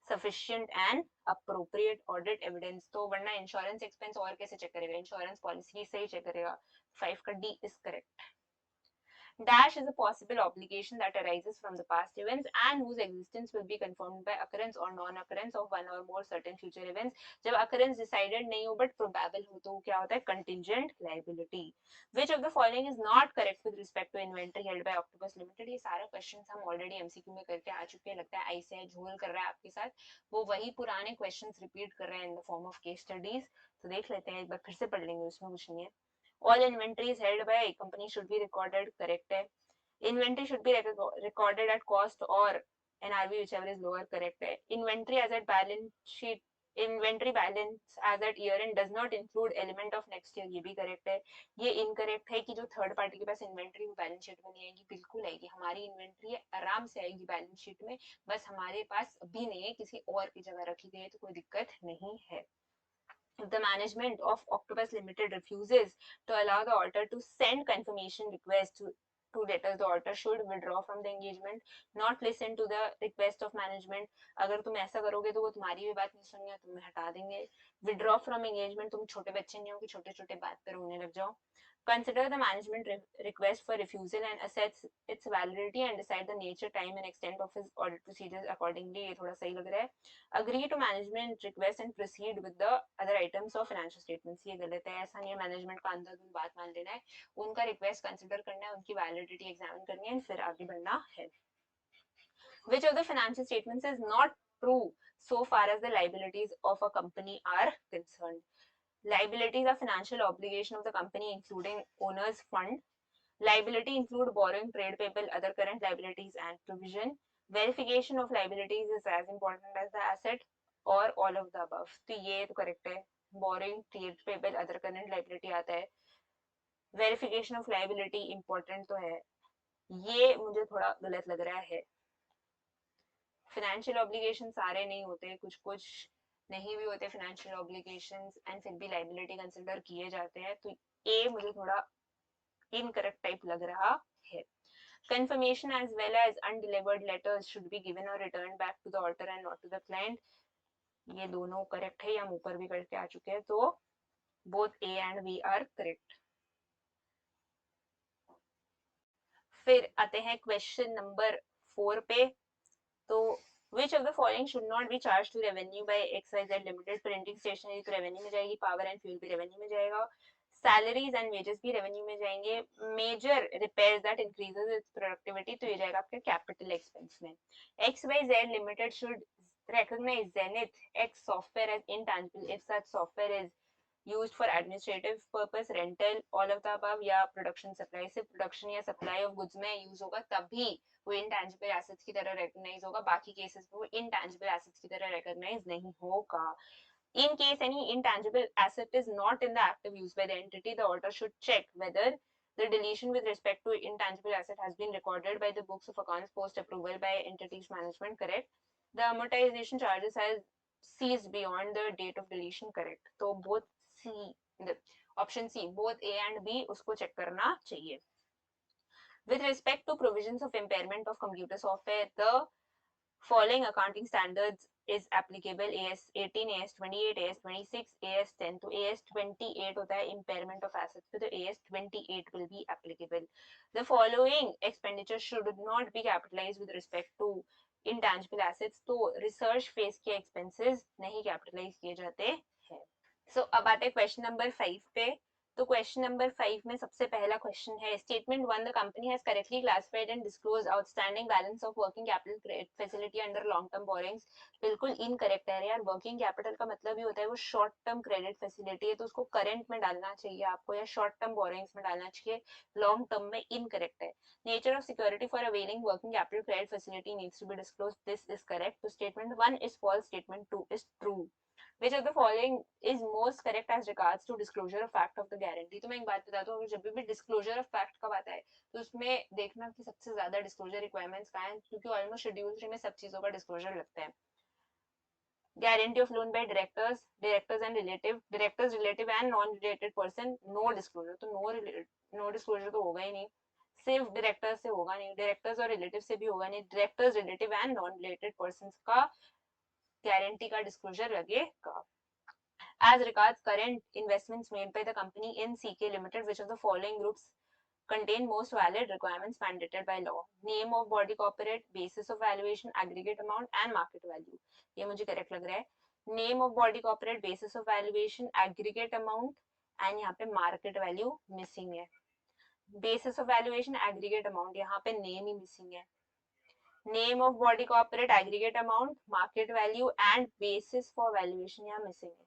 sufficient and appropriate audit evidence. तो वरना इंश्योरेंस एक्सपेंस और कैसे चेक करेगा? इंश्योरेंस पॉलिसी से ही check करेगा. 5 का D is correct. Dash is a possible obligation that arises from the past events and whose existence will be confirmed by occurrence or non-occurrence of one or more certain future events. जब occurrence decided नहीं हो but probable हो तो क्या होता है? Contingent liability. Which of the following is not correct with respect to inventory held by Octopus Limited? ये सारा क्वेश्चन हम ऑलरेडी एमसीक्यू में करके आ चुके हैं. लगता है ऐसे झोल कर रहा है आपके साथ. वो वही पुराने क्वेश्चन रिपीट कर रहे हैं in the form of case studies. तो देख लेते हैं, एक बार फिर से पढ़ लेंगे, उसमें कुछ नहीं है. All inventories held by a company should be recorded. Correct है. Inventory should be recorded at cost or NRV, whichever is lower. Correct है. Inventory as at balance sheet, inventory balance as at year end does not include element of next year. ये भी correct है. ये incorrect है कि जो third party के पास inventory वो बैलेंस शीट में नहीं आएगी. बिल्कुल आएगी. हमारी इन्वेंट्री आराम से आएगी बैलेंस शीट में, बस हमारे पास अभी नहीं है, किसी और की जगह रखी गई है, तो कोई दिक्कत नहीं है. If the management of Octopus Limited refuses to allow the auditor to send confirmation request to debtors, the auditor should withdraw from the engagement, not listen to the request of management. अगर तुम ऐसा करोगे तो वो तुम्हारी भी बात नहीं सुनेंगे, तुम्हें हटा देंगे. Withdraw from engagement, तुम छोटे बच्चे नहीं हो कि छोटे छोटे बात पर रोने लग जाओ. Consider the management request for refusal and assess its validity and decide the nature, time and extent of his audit procedures accordingly. ये थोड़ा सही लग रहा है. Agree to management request and proceed with the other items of financial statements. ये गलत है. ऐसा नहीं है मैनेजमेंट का अंधाधुंध बात मान लेना है. उनका रिक्वेस्ट कंसिडर करना है, उनकी वैलिडिटी एग्जामिन करनी है, फिर आगे बढ़ना है. Which of the financial statements is not true so far as the liabilities of a company are concerned? Liabilities are financial obligation of the company including owner's fund. Liability include borrowing, trade payable, other current liabilities and provision. Verification of liabilities is as important as the asset or all of the above. तो ये तो correct है. Borrowing, trade payable, other current liability आता है. Verification of liability important तो है. ये मुझे थोड़ा गलत लग रहा है. फाइनेंशियल ऑब्लिगेशन सारे नहीं होते, कुछ कुछ नहीं भी होते फाइनेंशियल ऑब्लिगेशंस एंड फिर भी लाइबिलिटी कंसिडर किए जाते हैं. तो ए मुझे थोड़ा इनकरेक्ट टाइप लग रहा है. Confirmation as well as undelivered letters should be given or returned back to the auditor and not to the client. ये दोनों करेक्ट है, या हम ऊपर भी करके आ चुके हैं, तो both A and B are correct. फिर आते हैं क्वेश्चन नंबर 4 पे. तो which of the following should not be charged to revenue by XYZ Limited? Printing stationery तो रेवेन्यू में जाएगी, पावर एंड फ्यूल भी रेवेन्यू में जाएगा, सैलरीज एंड वेजेस भी रेवेन्यू में जाएंगे, major repairs that increases its productivity तो ये जाएगा आपके कैपिटल एक्सपेंस में. XYZ Limited should recognize Zenith X software as intangible if such software is used for administrative purpose, rental, all of the above, या production supply. सिर्फ production या supply of goods में use होगा तभी वो intangible assets की तरह recognize होगा, बाकी cases में वो intangible assets की तरह recognize नहीं होगा. In case any intangible asset is not in the active use by the entity, the auditor should check whether the deletion with respect to intangible asset has been recorded by the books of accounts post approval by entity's management, correct? The amortization charges has ceased beyond the date of deletion, correct? तो both C, option C, both A and B उसको check करना चाहिए. With respect to provisions of impairment of computer software, the following accounting standards is applicable: AS 18, AS 28, AS 26, AS 10. तो AS 28 होता है impairment of assets पे, तो AS 28 will be applicable. The following expenditure should not be capitalized with respect to intangible assets. तो research phase के expenses नहीं capitalize किए जाते हैं. So अब आते हैं क्वेश्चन नंबर 5 पे. तो क्वेश्चन नंबर 5 में सबसे पहला क्वेश्चन है, statement 1, the company has correctly classified and disclose outstanding balance of working capital credit facility under long term borrowings. बिल्कुल इनकरेक्ट है यार. वर्किंग कैपिटल का मतलब ही होता है वो शॉर्ट टर्म क्रेडिट फैसिलिटी है, तो उसको करंट में डालना चाहिए आपको या शॉर्ट टर्म बोरिंग्स में डालना चाहिए. लॉन्ग टर्म में इनकरेक्ट है. Nature of security for availing working capital credit facility needs to be disclose. This is correct. तो statement 1 is false, statement 2 is true. Which of the following is most correct as regards to disclosure of fact of the guarantee? तो मैं एक बात बताता हूँ, जब भी disclosure of fact कब आता है तो उसमें देखना कि सबसे ज्यादा disclosure requirements कहाँ हैं, क्योंकि almost schedule 3 में सब चीजों का disclosure लगता है. Guarantee of loan by directors, directors and relative, directors, relative and non-related person, no disclosure. तो no disclosure तो होगा ही नहीं. सिर्फ डायरेक्टर से होगा नहीं, डायरेक्टर्स और रिलेटिव से भी होगा नहीं. Directors, relative and non related person का गारंटी का डिस्क्लोजर लगेगा. As regards current investments made by the company in CK Limited, which of the following groups contain most valid requirements mandated by law? Name of body corporate, basis of valuation, aggregate amount and market value. ये मुझे correct लग रहा है. Name of body corporate, basis of valuation, aggregate amount and यहाँ पे market value missing है. Basis of valuation, aggregate amount, यहाँ पे name ही missing है. Name of body corporate, aggregate amount, market value and basis for valuation यहाँ missing है.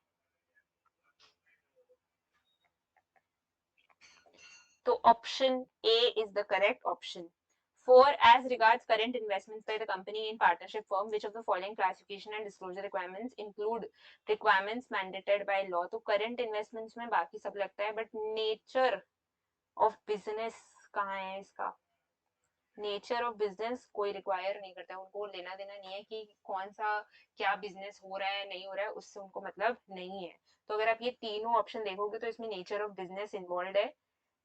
So option A is the correct option. 4, as regards current investments by the company in partnership firm, which of the following classification and disclosure requirements include requirements mandated by law? तो current investments में बाकी सब लगता है, but nature of business कहाँ है इसका? Nature of business कोई रिक्वायर नहीं करता है, उनको लेना देना नहीं है कि कौन सा क्या बिजनेस हो रहा है नहीं हो रहा है, उससे उनको मतलब नहीं है. तो अगर आप ये तीनों ऑप्शन देखोगे तो इसमें नेचर ऑफ बिजनेस इन्वॉल्व है,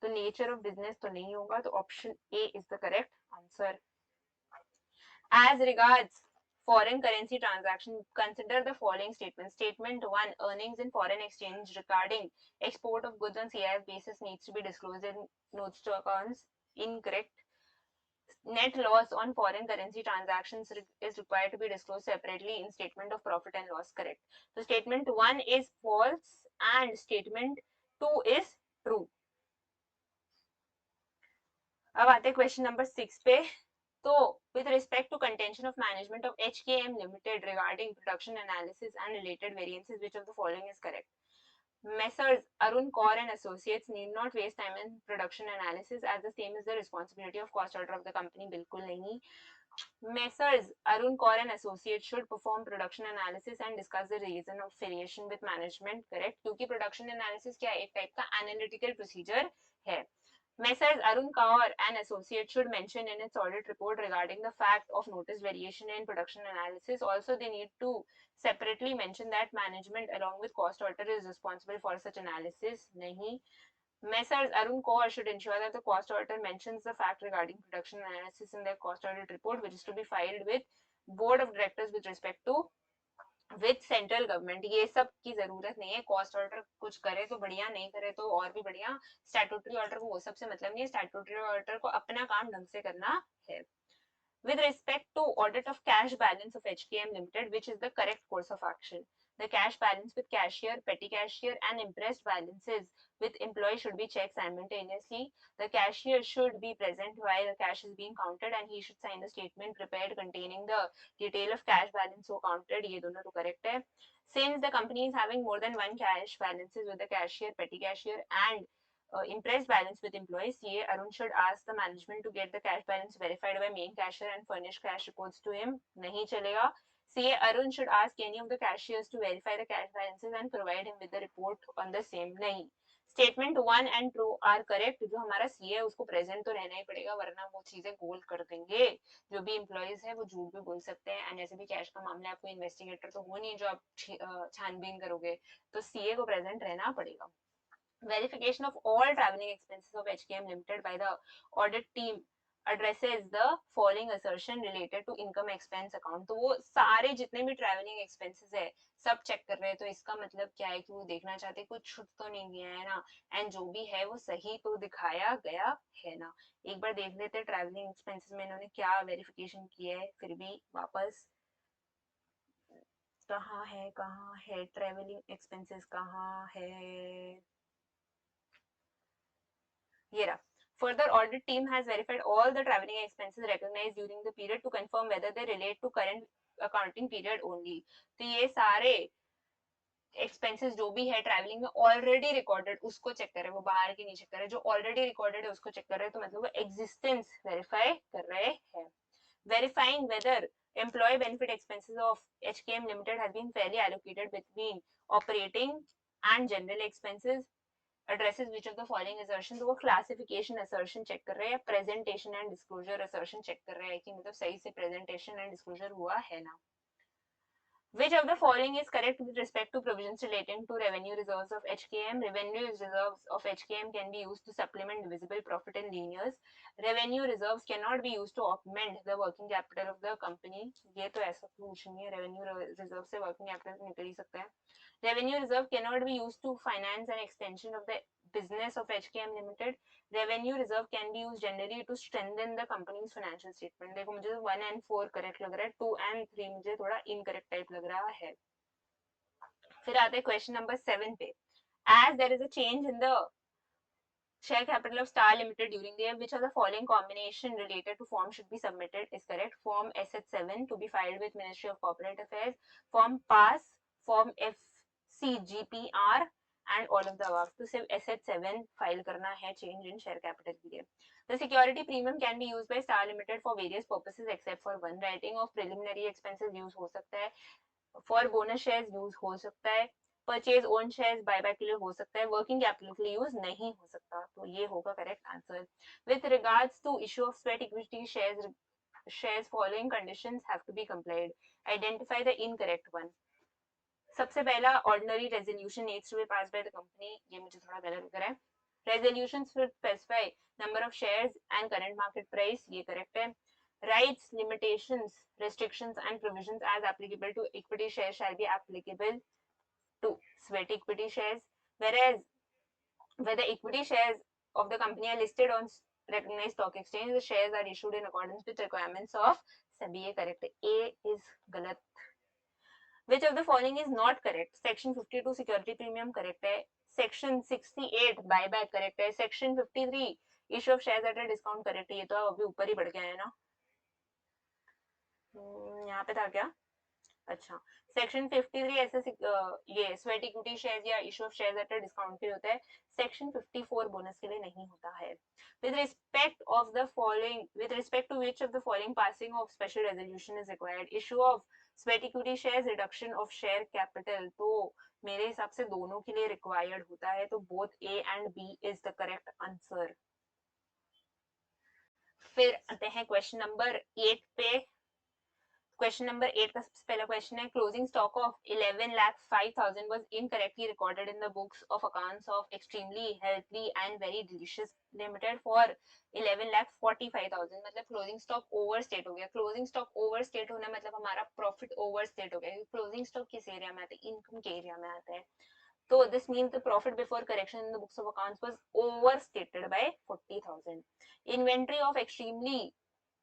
तो नेचर ऑफ बिजनेस तो नहीं होगा, तो option A is the correct answer. As regards foreign currency transaction, consider the following statements. Statement 1, earnings in foreign exchange regarding export of goods on CIF basis needs to be disclosed in notes to accounts. Incorrect. Net loss on foreign currency transactions is required to be disclosed separately in statement of profit and loss. Correct. So statement 1 is false and statement 2 is true. अब आते question number 6 पे. तो with respect to contention of management of HKM Limited regarding production analysis and related variances, which of the following is correct? Messrs. Arun Kaur and Associates need not waste time in production analysis as the same is the responsibility of cost auditor of the company. बिल्कुल नहीं. Messrs. Arun Kaur and Associates should perform production analysis and discuss the reason of variation with management. Correct? क्योंकि production analysis क्या है, एक type का analytical procedure है. Messrs. Arun Kaur and Associates should mention in its audit report regarding the fact of noticed variation in production analysis. Also, they need to separately mention that management along with cost auditor is responsible for such analysis. Nahi. Messrs. Arun Kaur should ensure that the cost auditor mentions the fact regarding production analysis in their cost audit report, which is to be filed with board of directors with respect to with central government. ये सब की जरूरत नहीं है. Cost order कुछ करे तो बढ़िया, नहीं करे तो और भी बढ़िया. स्टैट्यूटरी ऑर्डर को वो सब से मतलब नहीं है. स्टैट्यूटरी ऑर्डर को अपना काम ढंग से करना है. With respect to audit of cash balance of HKM Limited, which is the correct course of action? The cash balance with cashier, petty cashier and impressed balances with employee should be checked simultaneously. The cashier should be present while the cash is being counted and he should sign the statement prepared containing the detail of cash balance so counted. ये दोनों तो correct है. Since the company is having more than one cash balances with the cashier, petty cashier, and impressed balance with employees, CA Arun should ask the management to get the cash balance verified by main cashier and furnish cash reports to him. नहीं चलेगा. CA Arun should ask any of the cashiers to verify the cash balances and provide him with the report on the same. नहीं. Statement one and true are correct. जो हमारा सी है उसको present तो रहना ही पड़ेगा, वरना वो चीजें गोल कर देंगे. जो भी एम्प्लॉयज है वो झूठ भी बोल सकते हैं. एंड ऐसे भी कैश का मामला, आपको इन्वेस्टिगेटर तो हो नहीं जो आप छानबीन करोगे, तो सीए को प्रेजेंट रहना पड़ेगा. Verification of all traveling expenses of HKM Limited by the audit team addresses the following assertion related to income expense account. तो वो सारे जितने भी ट्रैवलिंग एक्सपेंसेस है सब चेक कर रहे हैं. तो इसका मतलब क्या है कि वो देखना चाहते कुछ छूट तो नहीं गया है ना, एंड जो भी है वो सही तो दिखाया गया है ना. एक बार देख लेते हैं ट्रैवलिंग एक्सपेंसेस में इन्होंने क्या वेरिफिकेशन किया है. फिर भी वापस कहाँ है ट्रैवलिंग एक्सपेंसेस, कहाँ है ये रहा. Further, audit team has verified all the traveling expenses recognized during the period to confirm whether they relate to current accounting period only. तो ये सारे एक्सपेंसेस जो भी है ट्रैवलिंग में ऑलरेडी रिकॉर्डेड उसको चेक कर रहे हैं, वो बाहर की नहीं चेक कर रहे. जो ऑलरेडी रिकॉर्डेड है उसको चेक कर रहे हैं, तो मतलब वो एग्जिस्टेंस वेरीफाई कर रहे हैं. Verifying whether employee benefit expenses of HKM Limited has been fairly allocated between operating and general expenses addresses which of the following assertion. तो वो क्लासिफिकेशन असर्शन चेक कर रहे हैं, presentation and disclosure assertion check कर रहे हैं कि मतलब सही से प्रेजेंटेशन एंड डिस्क्लोजर हुआ है ना. Which of the following is correct with respect to provisions relating to revenue reserves of HKM? Revenue reserves of HKM can be used to supplement divisible profit in lean years. Revenue reserves cannot be used to augment the working capital of the company. ये तो ऐसा कुछ नहीं है, revenue reserve से working capital निकल ही सकता है. Revenue reserve cannot be used to finance an extension of the business of HKM Limited. Revenue reserve can be used generally to strengthen the company's financial statement. देखो मुझे 1 and 4 correct लग रहा है, 2 and 3 मुझे थोड़ा इनकरेक्ट टाइप लग रहा है. फिर आते हैं क्वेश्चन नंबर 7 पे. As there is a change in the share capital of Star Limited during the year, which of the following combination related to form should be submitted is correct? Form SH7 to be filed with Ministry of Corporate Affairs, Form PAS, Form FCGPR and all of the above. तो सिर्फ SH7 file करना है change in share capital के लिए. The security premium can be used by Star Limited for various purposes except for one. Writing of preliminary expenses use हो सकता है, for bonus shares use हो सकता है, परचेज ओन शेयर्स बायबैक के लिए हो सकता है, वर्किंग कैपिटल के लिए यूज नहीं हो सकता. तो ये होगा correct answer. With regards to issue of sweat equity shares following conditions have to be complied. Identify the incorrect one. सबसे पहला ordinary resolution needs to be passed by the company. ये मुझे थोड़ा गलत लग रहा है. Resolutions should specify number of shares and current market price. ये करेक्ट है. Rights, limitations, restrictions and provisions as applicable to equity shares shall be applicable to sweat equity shares, whereas where the equity shares of the company are listed on recognized stock exchange, the shares are issued in accordance with requirements of SEBI. Correct. A is galat. Which of the following is not correct? Section 52 security premium correct है. Section 68 buyback correct है. Section 53 issue of shares at a discount correct है. ये तो अभी ऊपर ही बढ़ गया है ना. यहाँ पे था क्या? अच्छा, सेक्शन 53 ऐसे ये स्वेट इक्विटी शेयर्स या issue of shares at a discount के लिए होता है. सेक्शन 54 बोनस के लिए नहीं होता है. With respect to which of the following passing of special resolution is required. Issue of sweat equity shares, reduction of share capital. तो मेरे हिसाब से दोनों के लिए रिक्वायर्ड होता है, तो both A and B is the correct answer. फिर आते हैं क्वेश्चन नंबर 8 पे. क्वेश्चन नंबर 8 का सबसे पहला क्वेश्चन है. Closing stock of 11,05,000 was incorrectly recorded in the books of accounts of extremely healthy and very delicious limited for 11,45,000. मतलब closing stock overstate हो गया. क्लोजिंग स्टॉक ओवरस्टेट होना मतलब हमारा प्रॉफिट ओवरस्टेट हो गया. क्लोजिंग स्टॉक किस एरिया में आता है? इनकम के एरिया में आता है. So this means the profit before correction in the books of accounts was overstated by 40,000. Inventory of extremely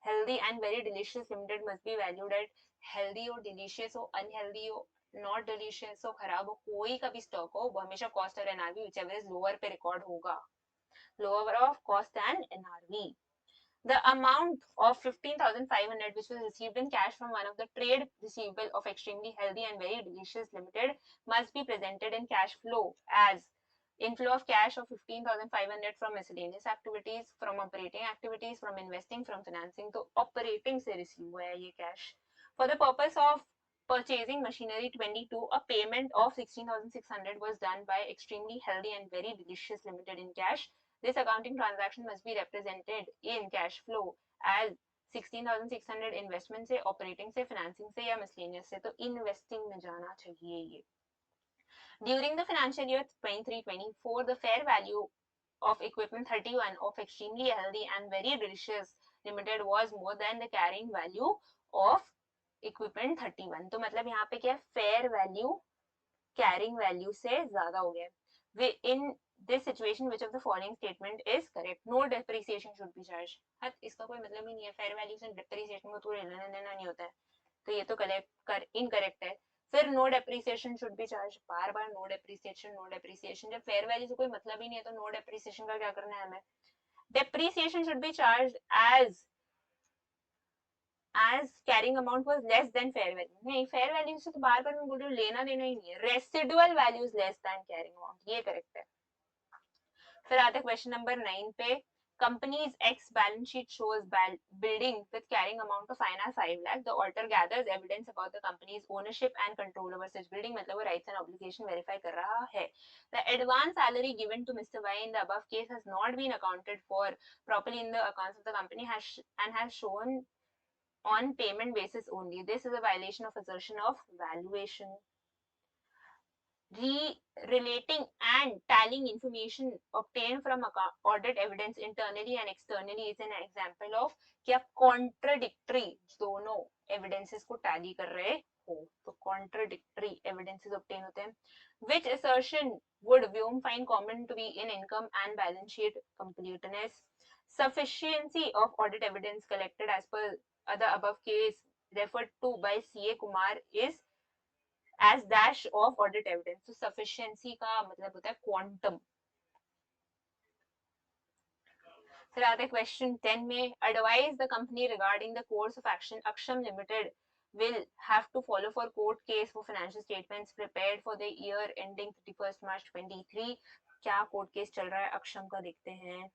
healthy and very delicious limited must be valued at healthy or delicious हो, unhealthy हो, not delicious हो, खराब हो, कोई का भी stock हो, वो हमेशा कॉस्ट और एनआरवी whichever is lower पे रिकॉर्ड होगा. Lower of cost and NRV. The amount of 15,500 which was received in cash from one of the trade receivable of Extremely Healthy and Very Delicious Limited must be presented in cash flow as inflow of cash of 15,500 from miscellaneous activities, from operating activities, from investing, from financing. तो operating से receive हुआ है ये cash. For the purpose of purchasing machinery 22, a payment of 16,600 was done by Extremely Healthy and Very Delicious Limited in cash. This accounting transaction must be represented in cash flow as 16,600 investment से, operating से, financing से या miscellaneous से. तो investing में जाना चाहिए ये. During the financial year 23-24, the fair value of equipment 31 of Extremely Healthy and Very Delicious Limited was more than the carrying value of equipment 31. तो मतलब यहाँ पे क्या है, fair value carrying value से ज्यादा हो गया. In this situation, which of the following statement is correct? No depreciation should be charged. हाँ, इसका कोई मतलब ही नहीं है. fair value से depreciation को तो लेना देना नहीं होता है. तो ये तो इनकरेक्ट है. फिर no depreciation should be charge. बार बार नो डेप्रिसिएशन नो डेप्रिसिएशन. जब फेयर वैल्यू से कोई मतलब ही नहीं है तो नो डेप्रिसिएशन का क्या करना है हमें. Depreciation should be charge as carrying amount was less than fair value. नहीं, फेयर वैल्यू से तो बार बार मैं बोल रही हूँ लेना देना ही नहीं है. Residual value is less than carrying amount, ये करेक्ट है. फिर आते क्वेश्चन नंबर 9 पे. Company's X balance sheet shows building with carrying amount of INR 5 lakh. The auditor gathers evidence about the company's ownership and control over such building. मतलब वो rights and obligation verify कर रहा है. The advance salary given to Mr. Y in the above case has not been accounted for properly in the accounts of the company and has shown on payment basis only. This is a violation of assertion of valuation. Relating and tallying information obtained from audit evidence internally and externally is an example of कि आप contradictory दोनों evidences को tally कर रहे हो. तो contradictory evidences obtain होते हैं. Which assertion would Vyom find common to be in income and balance sheet completeness? Sufficiency of audit evidence collected as per the above case referred to by CA Kumar is as dash of audit evidence. तो sufficiency का मतलब होता है quantum. फिर आते हैं question 10 में. Advise the company regarding the course of action Aksham Limited will have to follow for court case for financial statements prepared for the year ending 31st March 23. क्या कोर्ट केस चल रहा है अक्षम का, देखते हैं.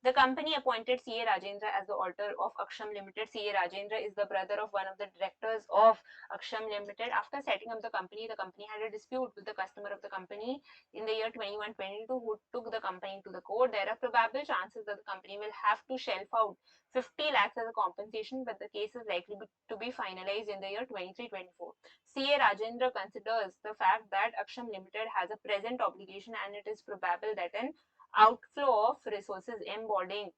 The company appointed C.A. Rajendra as the auditor of Aksham Limited. C.A. Rajendra is the brother of one of the directors of Aksham Limited. After setting up the company had a dispute with the customer of the company in the year 21-22 who took the company to the court. There are probable chances that the company will have to shell out 50 lakhs as a compensation, but the case is likely to be finalized in the year 23-24. C.A. Rajendra considers the fact that Aksham Limited has a present obligation and it is probable that an outflow of resources embodying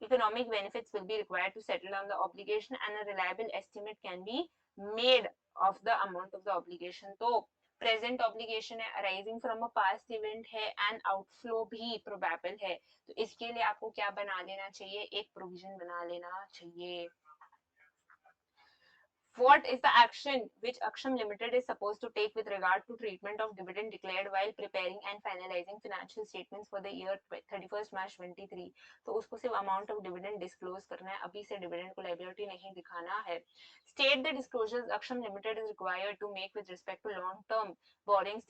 economic benefits will be required to settle down the obligation and a reliable estimate can be made of the amount of the obligation. तो present obligation है, arising from a past event है and outflow भी probable है. तो इसके लिए आपको क्या बना लेना चाहिए, एक provision बना लेना चाहिए. What is the action which Aksham Limited is supposed to take with regard to treatment of dividend declared while preparing and finalizing financial statements for the year 31st March 23? तो उसको सिर्फ amount of dividend disclose करना है, अभी से dividend को liability नहीं दिखाना है. State the disclosures Aksham Limited is required to make with respect to long-term borrowings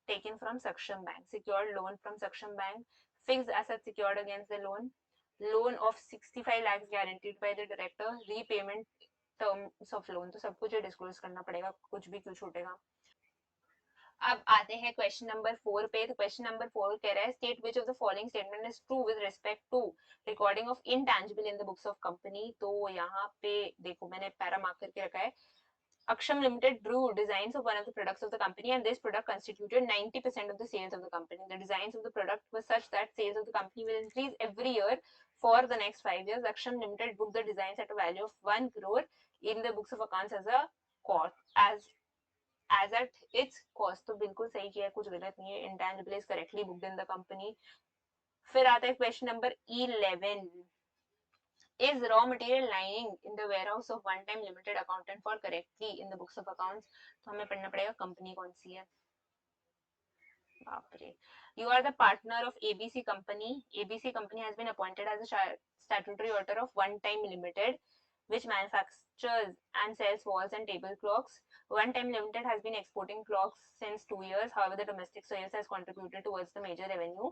taken from Saksham Bank. Secured loan from Saksham Bank, fixed assets secured against the loan of 65 lakhs guaranteed by the director, repayment terms of loan. तो सब कुछ disclose करना पड़ेगा, कुछ भी क्यों छूटेगा. अब आते हैं क्वेश्चन नंबर 4 पे. तो क्वेश्चन नंबर 4 कह रहा है state which of the following statement is true with respect to recording of intangible in the books of company. तो यहाँ पे देखो मैंने पैरा मार्क करके रखा है. Aksham Limited drew designs of one of the products of the company and this product constituted 90% of the sales of the company. The designs of the product were such that sales of the company will increase every year for the next 5 years. Aksham Limited booked the designs at a value of 1 crore in the books of accounts as a cost, as at its cost. तो बिल्कुल सही किया, कुछ गलत नहीं है. Intangible is correctly booked in the company. फिर आता है question number 11. Is raw material lying in the warehouse of one time limited accountant for correctly in the books of accounts? तो हमें पढ़ना पड़ेगा कंपनी कौन सी है. Baapre. You are the partner of ABC Company. ABC Company has been appointed as a statutory auditor of One Time Limited, which manufactures and sells walls and table clocks. One Time Limited has been exporting clocks since 2 years. However, the domestic sales has contributed towards the major revenue.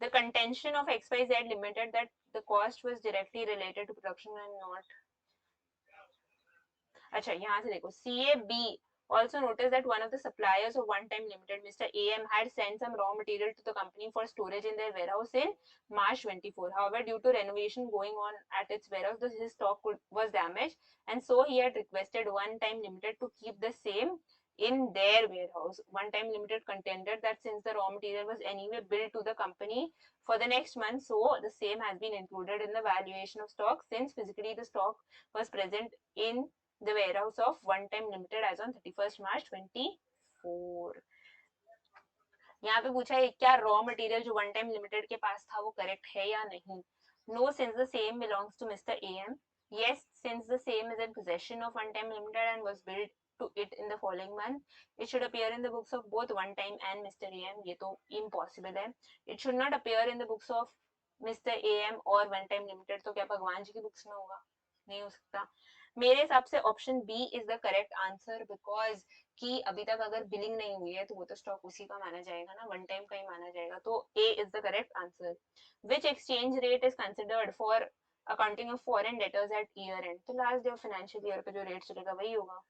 The contention of XYZ Limited that the cost was directly related to production and not. अच्छा यहाँ से देखो CAB also noticed that one of the suppliers of One Time Limited, Mr. AM, had sent some raw material to the company for storage in their warehouse in March 24. However, due to renovation going on at its warehouse, his stock was damaged, and so he had requested One Time Limited to keep the same in their warehouse. One Time Limited contended that since the raw material was anyway billed to the company for the next month, so the same has been included in the valuation of stock since physically the stock was present in the warehouse of One Time Limited as on 31st March 24. यहाँ पे पूछा है क्या raw material जो one time limited के पास था वो करेक्ट है या नहीं. No, since the same belongs to mister AM. yes, since the same is in possession of One Time Limited and was billed to it in the following month, it should appear in the books of both One Time and Mr. AM. ये तो impossible है. It should not appear in the books of Mr. AM और One Time Limited. तो क्या भगवान जी की books में होगा? नहीं हो सकता. मेरे हिसाब से option B is the correct answer, because कि अभी तक अगर बिलिंग नहीं हुई है तो वो तो स्टॉक उसी का माना जाएगा ना, वन टाइम का ही माना जाएगा. तो A is the correct answer. Which exchange rate is considered for accounting of foreign debtors at year end. तो last day of financial year पे जो रेट चलेगा वही होगा.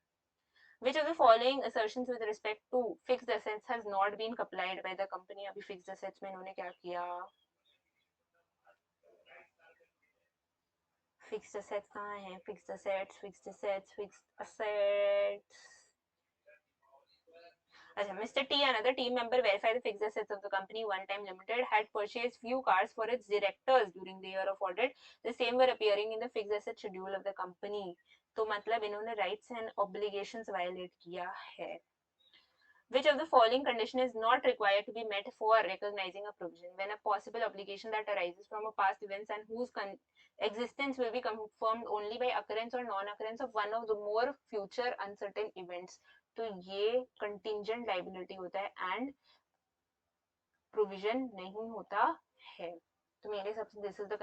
Which of the following assertions with respect to fixed assets has not been complied by the company? अभी fixed assets में इन्होंने क्या किया? फिक्स्ड असेट्स कहाँ है? Fixed assets, fixed assets, fixed assets. अच्छा, Mr. T, another team member, verified the fixed assets of the company One Time Limited had purchased few cars for its directors during the year of audit. The same were appearing in the fixed asset schedule of the company. तो मतलब इन्होंने rights and obligations violate किया है. Which of the following condition is not required to be met for recognizing a provision? When a possible obligation that arises from a past events and whose existence will be confirmed only by occurrence or non-occurrence of one of the more future uncertain events. तो ये contingent liability होता है and provision नहीं होता है. तो मेरे हिसाब से this is the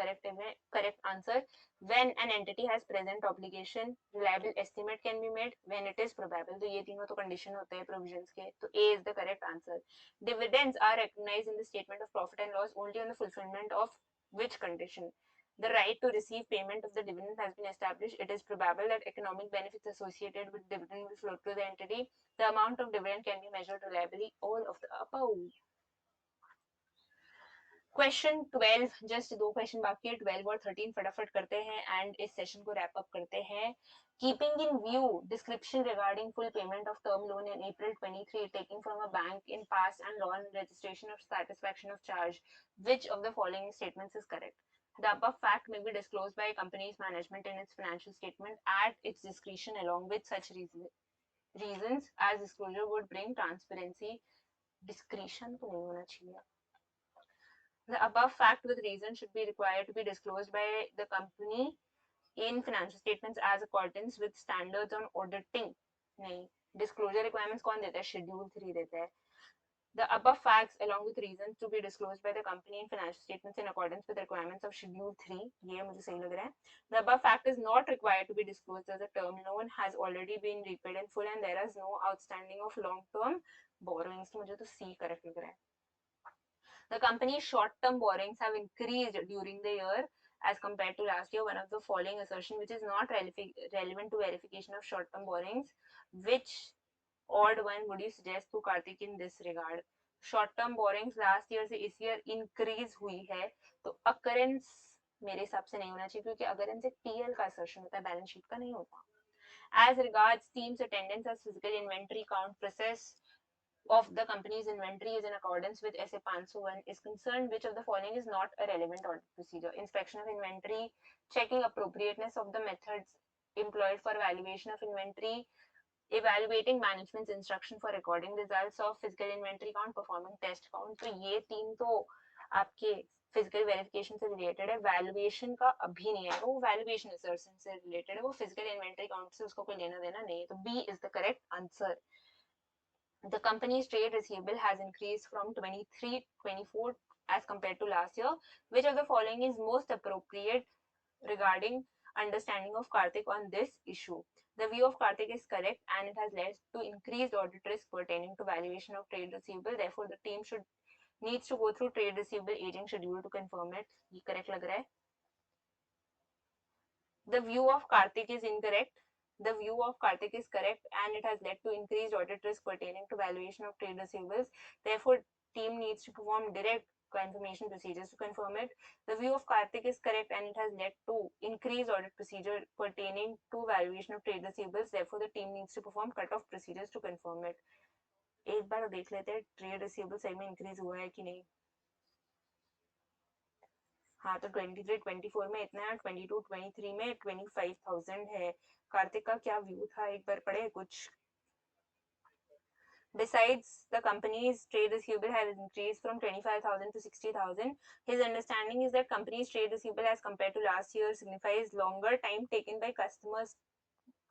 correct answer. When an entity has present obligation, reliable estimate can be made. When it is probable. तो ये तीनों तो कंडीशन होते हैं प्रोविजंस के. तो A is the correct answer. Dividends are recognised in the statement of profit and loss only on the fulfilment of which condition? The right to receive payment of the dividend has been established. It is probable that economic benefits associated with dividend will flow to the entity. The amount of dividend can be measured reliably. All of the above. Question 12, just दो question बाकी है. 12 और 13 फटाफट करते हैं and इस session को wrap up करते हैं. Keeping in view description regarding full payment of term loan in April 23 taken from a bank in past and loan registration of satisfaction of charge, which of the following statements is correct? The above fact may be disclosed by a company's management in its financial statement at its discretion along with such reasons as disclosure would bring transparency. Discretion तो नहीं होना चाहिए. The above fact with reason should be required to be disclosed by the company in financial statements as accordance with standards on auditing. नहीं, disclosure requirements कौन देता है? Schedule 3 देता है. The above facts along with reasons to be disclosed by the company in financial statements in accordance with the requirements of Schedule 3. ये मुझे सही लग रहा है. The above fact is not required to be disclosed as a term loan has already been repaid in full and there is no outstanding of long-term borrowings. तो मुझे तो C correct लग रहा है. The company's short-term borrowings have increased during the year as compared to last year. One of the following assertion which is not relevant to verification of short-term borrowings. Which odd one would you suggest to Karthik in this regard? Short-term borrowings last year से इस year increase हुई है, तो occurrence मेरे हिसाब से नहीं होना चाहिए क्योंकि occurrence एक TL का assertion होता है, balance sheet का नहीं होता. As regards team's attendance as physical inventory count process of the company's inventory is in accordance with SA 501 is concerned, which of the following is not a relevant audit procedure? Inspection of inventory, checking appropriateness of the methods employed for evaluation of inventory, evaluating management's instruction for recording results of physical inventory count, performing test count. तो ये तीन तो आपके physical verification से related है, valuation का अभी नहीं आएगा, वो वैल्यूएशन असर्शन से रिलेटेड है, वो फिजिकल इन्वेंटरी काउंट से उसको कोई लेना देना नहीं है, तो B is the correct answer. The company's trade receivable has increased from 23-24 as compared to last year. Which of the following is most appropriate regarding understanding of Karthik on this issue? The view of Karthik is correct and it has led to increased audit risk pertaining to valuation of trade receivable. Therefore, the team needs to go through trade receivable aging schedule to confirm it. ये correct लग रहा है. The view of Karthik is incorrect. The view of Karthik is correct and it has led to increased audit risk pertaining to valuation of trade receivables. Therefore, team needs to perform direct confirmation procedures to confirm it. The view of Karthik is correct and it has led to increased audit procedure pertaining to valuation of trade receivables. Therefore, the team needs to perform cut-off procedures to confirm it. एक बार देख लेते हैं trade receivable सही में increase हुआ है कि नहीं. हाँ तो 23-24 में इतना है, 22-23 में 25,000 है. कार्तिक का क्या व्यू था एक बार पढ़े कुछ. Besides, the company's trade receivable has increased from 25,000 to 60,000. His understanding is that company's trade receivable as compared to last year signifies longer time taken by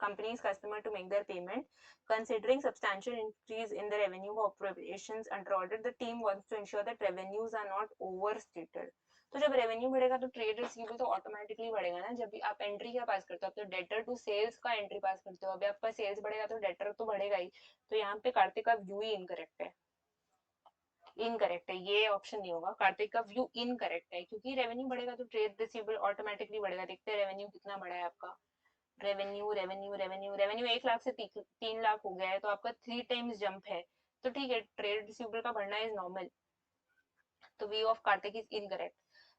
company's customer to make their payment. Considering substantial increase in the revenue of operations under audit, the team wants to ensure that revenues are not overstated. तो जब revenue बढ़ेगा तो trade receivable तो automatically बढ़ेगा ना. जब भी आप एंट्री क्या पास करते हो, आप तो डेटर टू सेल्स का एंट्री पास करते हो. अभी आपका सेल्स बढ़ेगा तो डेटर तो बढ़ेगा ही. तो यहाँ पे कार्तिक का व्यू ही इनकरेक्ट है. इनकरेक्ट है, ये ऑप्शन नहीं होगा. कार्तिक का व्यू इनकरेक्ट है क्योंकि रेवेन्यू बढ़ेगा तो ट्रेड रिसीवेबल ऑटोमेटिकली बढ़ेगा. देखते हैं रेवेन्यू कितना बढ़ा है आपका. Revenue revenue revenue revenue 1 lakh से 3 लाख हो गया है तो आपका 3 टाइम्स जंप है. तो ठीक है, ट्रेड रिसीवेबल का बढ़ना इज नॉर्मल. तो view of Kartik is incorrect.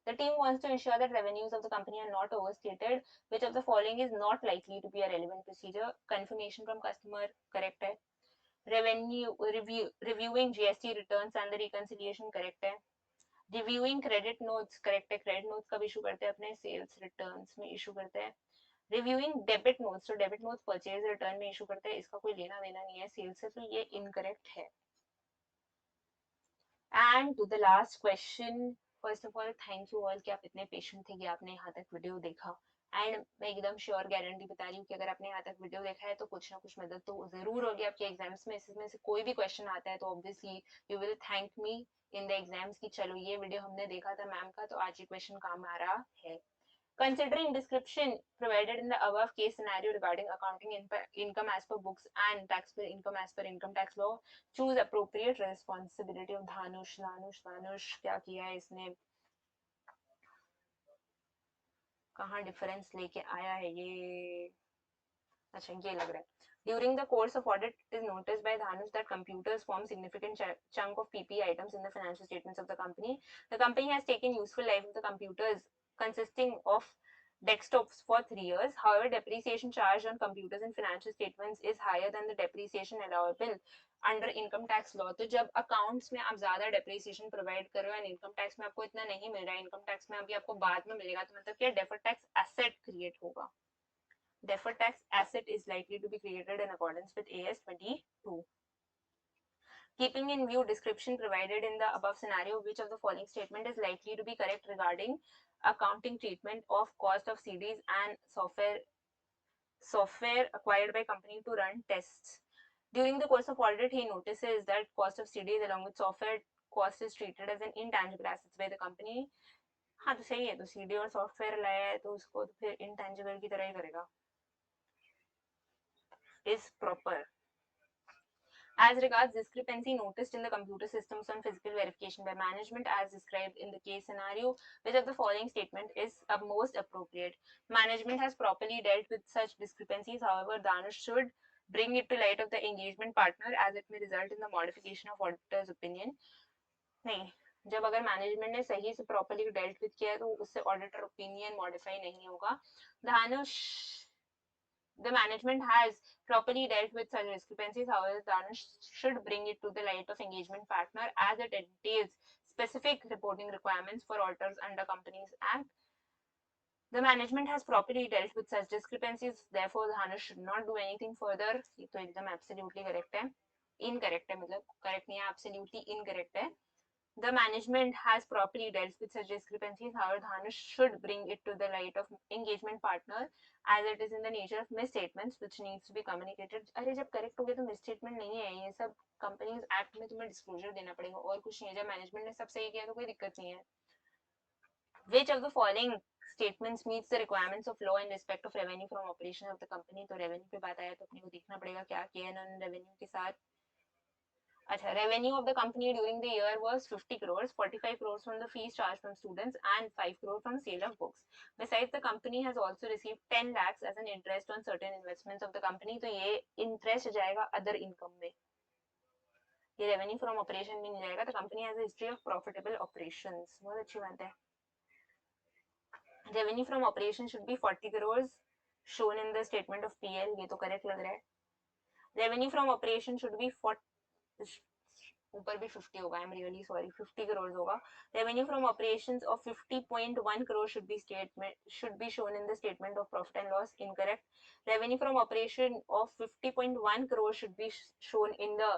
The team wants to ensure that revenues of the company are not overstated. Which of the following is not likely to be a relevant procedure? Confirmation from customer, correct है. Reviewing GST returns and the reconciliation, correct है. Reviewing credit notes, correct है. Credit notes कब issue करते हैं अपने sales returns में issue करते हैं. Reviewing debit notes, तो debit notes purchase return में issue करते हैं. इसका कोई लेना देना नहीं है sales से, तो ये incorrect है. And to the last question, first of all thank you all कि आप इतने पेशेंट थे कि आपने यहाँ तक वीडियो देखा. एंड मैं एकदम श्योर गारंटी बता रही हूँ कि अगर आपने यहाँ तक वीडियो देखा है तो कुछ ना कुछ मदद तो जरूर होगी आपके एग्जाम्स में. इसमें से कोई भी क्वेश्चन आता है तो obviously you will thank me in the exams की चलो ये वीडियो हमने देखा था मैम का तो आज ये क्वेश्चन काम आ रहा है. Considering description provided in the above case scenario regarding accounting income as per books and taxable income as per income tax law, choose appropriate responsibility of Dhanush. Dhanush क्या किया है इसने, कहाँ डिफरेंस लेके आया है ये. अच्छा ये लग रहा है. During the course of audit, it is noticed by Dhanush that computers form significant chunk of PP items in the financial statements of the company. The company has taken useful life of the computers consisting of desktops for 3 years. However, depreciation charged on computers in financial statements is higher than the depreciation allowable under income tax law. तो जब accounts में आप ज्यादा depreciation provide कर रहे हो and income tax में आपको इतना नहीं मिल रहा है, इनकम टैक्स में अभी आपको बाद में मिलेगा, तो मतलब क्या डेफर्ड टैक्स एसेट क्रिएट होगा. Deferred tax asset is likely to be created in accordance with AS 22. Keeping in view description provided in the above scenario, which of the following statement is likely to be correct regarding accounting treatment of cost of CDs and software acquired by company to run tests? During the course of audit, he notices that cost of CDs along with software cost is treated as an intangible assets by the company. हाँ तो सही है, तो CD और software लाया है तो उसको तो फिर intangible की तरह ही करेगा. Is proper. As regards discrepancy noticed in the computer systems on physical verification by management as described in the case scenario, which of the following statement is most appropriate? Management has properly dealt with such discrepancies. However, Dhanush should bring it to light of the engagement partner as it may result in the modification of auditor's opinion. नहीं, जब अगर management ने सही से properly dealt with किया है तो उससे ऑडिटर ओपिनियन मॉडिफाई नहीं होगा. Dhanush The management has properly dealt with such discrepancies. However, Dhanush should bring it to the light of engagement partner as it entails specific reporting requirements for auditors under Companies Act. The management has properly dealt with such discrepancies. Therefore, Dhanush should not do anything further. ये तो एकदम absolutely correct है. Incorrect है, मतलब correct नहीं है, absolutely incorrect है. The management has properly dealt with such discrepancies. However, Dhanush should bring it to the light of engagement partner as it is in the nature of misstatements which needs to be communicated. अरे जब correct हो गया तो misstatement नहीं है, ये सब companies act में तुम्हें डिस्क्लोजर देना पड़ेगा और कुछ नहीं है. जब मैनेजमेंट ने सब सही किया तो कोई दिक्कत नहीं है. Which of the following statements meets the requirements of law in respect of revenue from operation of the company? तो revenue पे बात आया तो अपने को देखना पड़ेगा क्या किया इन्होंने revenue के साथ. अच्छा, revenue of the company during the year was 50 crores, 45 crores from the fees charged from students and 5 crores from sale of books. Besides, the company has also received 10 lakhs as an interest on certain investments of the company. तो ये interest जाएगा other income में. ये revenue from operation में नहीं जाएगा. The company has a history of profitable operations. बहुत अच्छी बात है. Revenue from operation should be 40 crores shown in the statement of PL. ये तो correct लग रहा है. Revenue from operation should be 40, ऊपर भी 50 होगा. I am really sorry, 50 crore होगा. Revenue from operations of 50.1 crore should be shown in the statement of profit and loss. Incorrect. Revenue from operation of 50.1 crore should be shown in the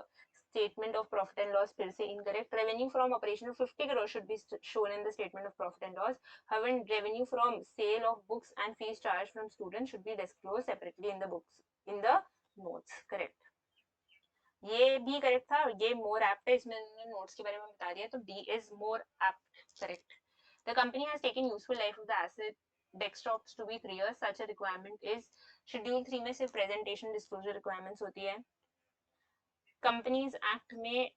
statement of profit and loss. फिर से incorrect. Revenue from operation of 50 crore should be shown in the statement of profit and loss. However, revenue from sale of books and fees charged from students should be disclosed separately in the books, in the notes. Correct. ये भी correct था. ये मोर apt है, इसमें उन्होंने notes के बारे में बता दिया. तो D is more apt. Correct. The company has taken useful life of the asset desktops to be 3 years. Such a requirement is schedule 3 में सिर्फ प्रेजेंटेशन डिस्क्लोजर रिक्वायरमेंट्स होती है. कंपनीज एक्ट में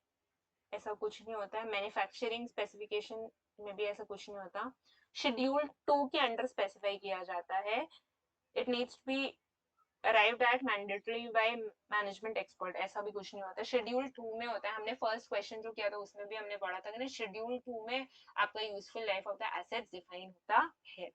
ऐसा कुछ नहीं होता है. मैन्युफैक्चरिंग स्पेसिफिकेशन में भी ऐसा कुछ नहीं होता. शेड्यूल 2 के अंडर स्पेसिफाई किया जाता है. It needs to be arrived at mandatory by management expert. ऐसा भी कुछ नहीं होता. शेड्यूल 2 में होता है. हमने फर्स्ट क्वेश्चन जो किया था उसमें भी हमने पढ़ा था कि शेड्यूल 2 में आपका useful life of the assets define होता है.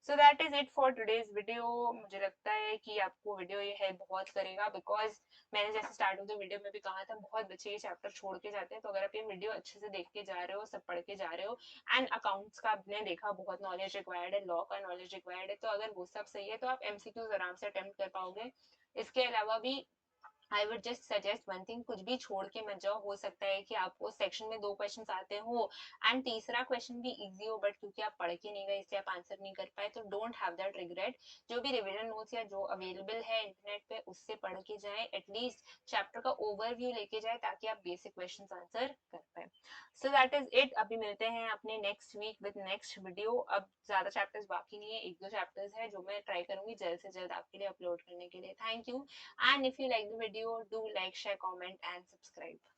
सो that is it for today's video. मुझे लगता है कि आपको वीडियो ये हेल्प बहुत करेगा बिकॉज मैंने जैसे स्टार्ट ऑफ द वीडियो में भी कहा था बहुत बच्चे ये चैप्टर छोड़ के जाते हैं. तो अगर आप ये वीडियो अच्छे से देख के जा रहे हो, सब पढ़ के जा रहे हो एंड अकाउंट्स का आपने देखा बहुत नॉलेज रिक्वायर्ड है, लॉ का नॉलेज रिक्वायर्ड है, तो अगर वो सब सही है तो आप एमसीक्यूज आराम से अटेम्प्ट कर पाओगे. इसके अलावा भी I would just suggest one thing, कुछ भी छोड़ के मत जाओ. हो सकता है कि आपको सेक्शन में 2 क्वेश्चन आते हो एंड तीसरा क्वेश्चन भी इजी हो, बट क्योंकि आप पढ़ के नहीं गए इसलिए आप आंसर नहीं कर पाए. तो डोंट हैव दैट रिग्रेट. जो भी रिविजन नोट्स या जो अवेलेबल है इंटरनेट पे उससे पढ़ के जाए. एटलीस्ट चैप्टर का ओवरव्यू लेके जाए ताकि आप बेसिक क्वेश्चन आंसर कर पाए. So that is it. अभी मिलते हैं अपने next week with next video. अब ज्यादा चैप्टर्स बाकी नहीं है, 1-2 चैप्टर्स है जो मैं ट्राई करूंगी जल्द से जल्द आपके लिए अपलोड करने के लिए. Thank you. And if you like the video, do like, share, comment and subscribe.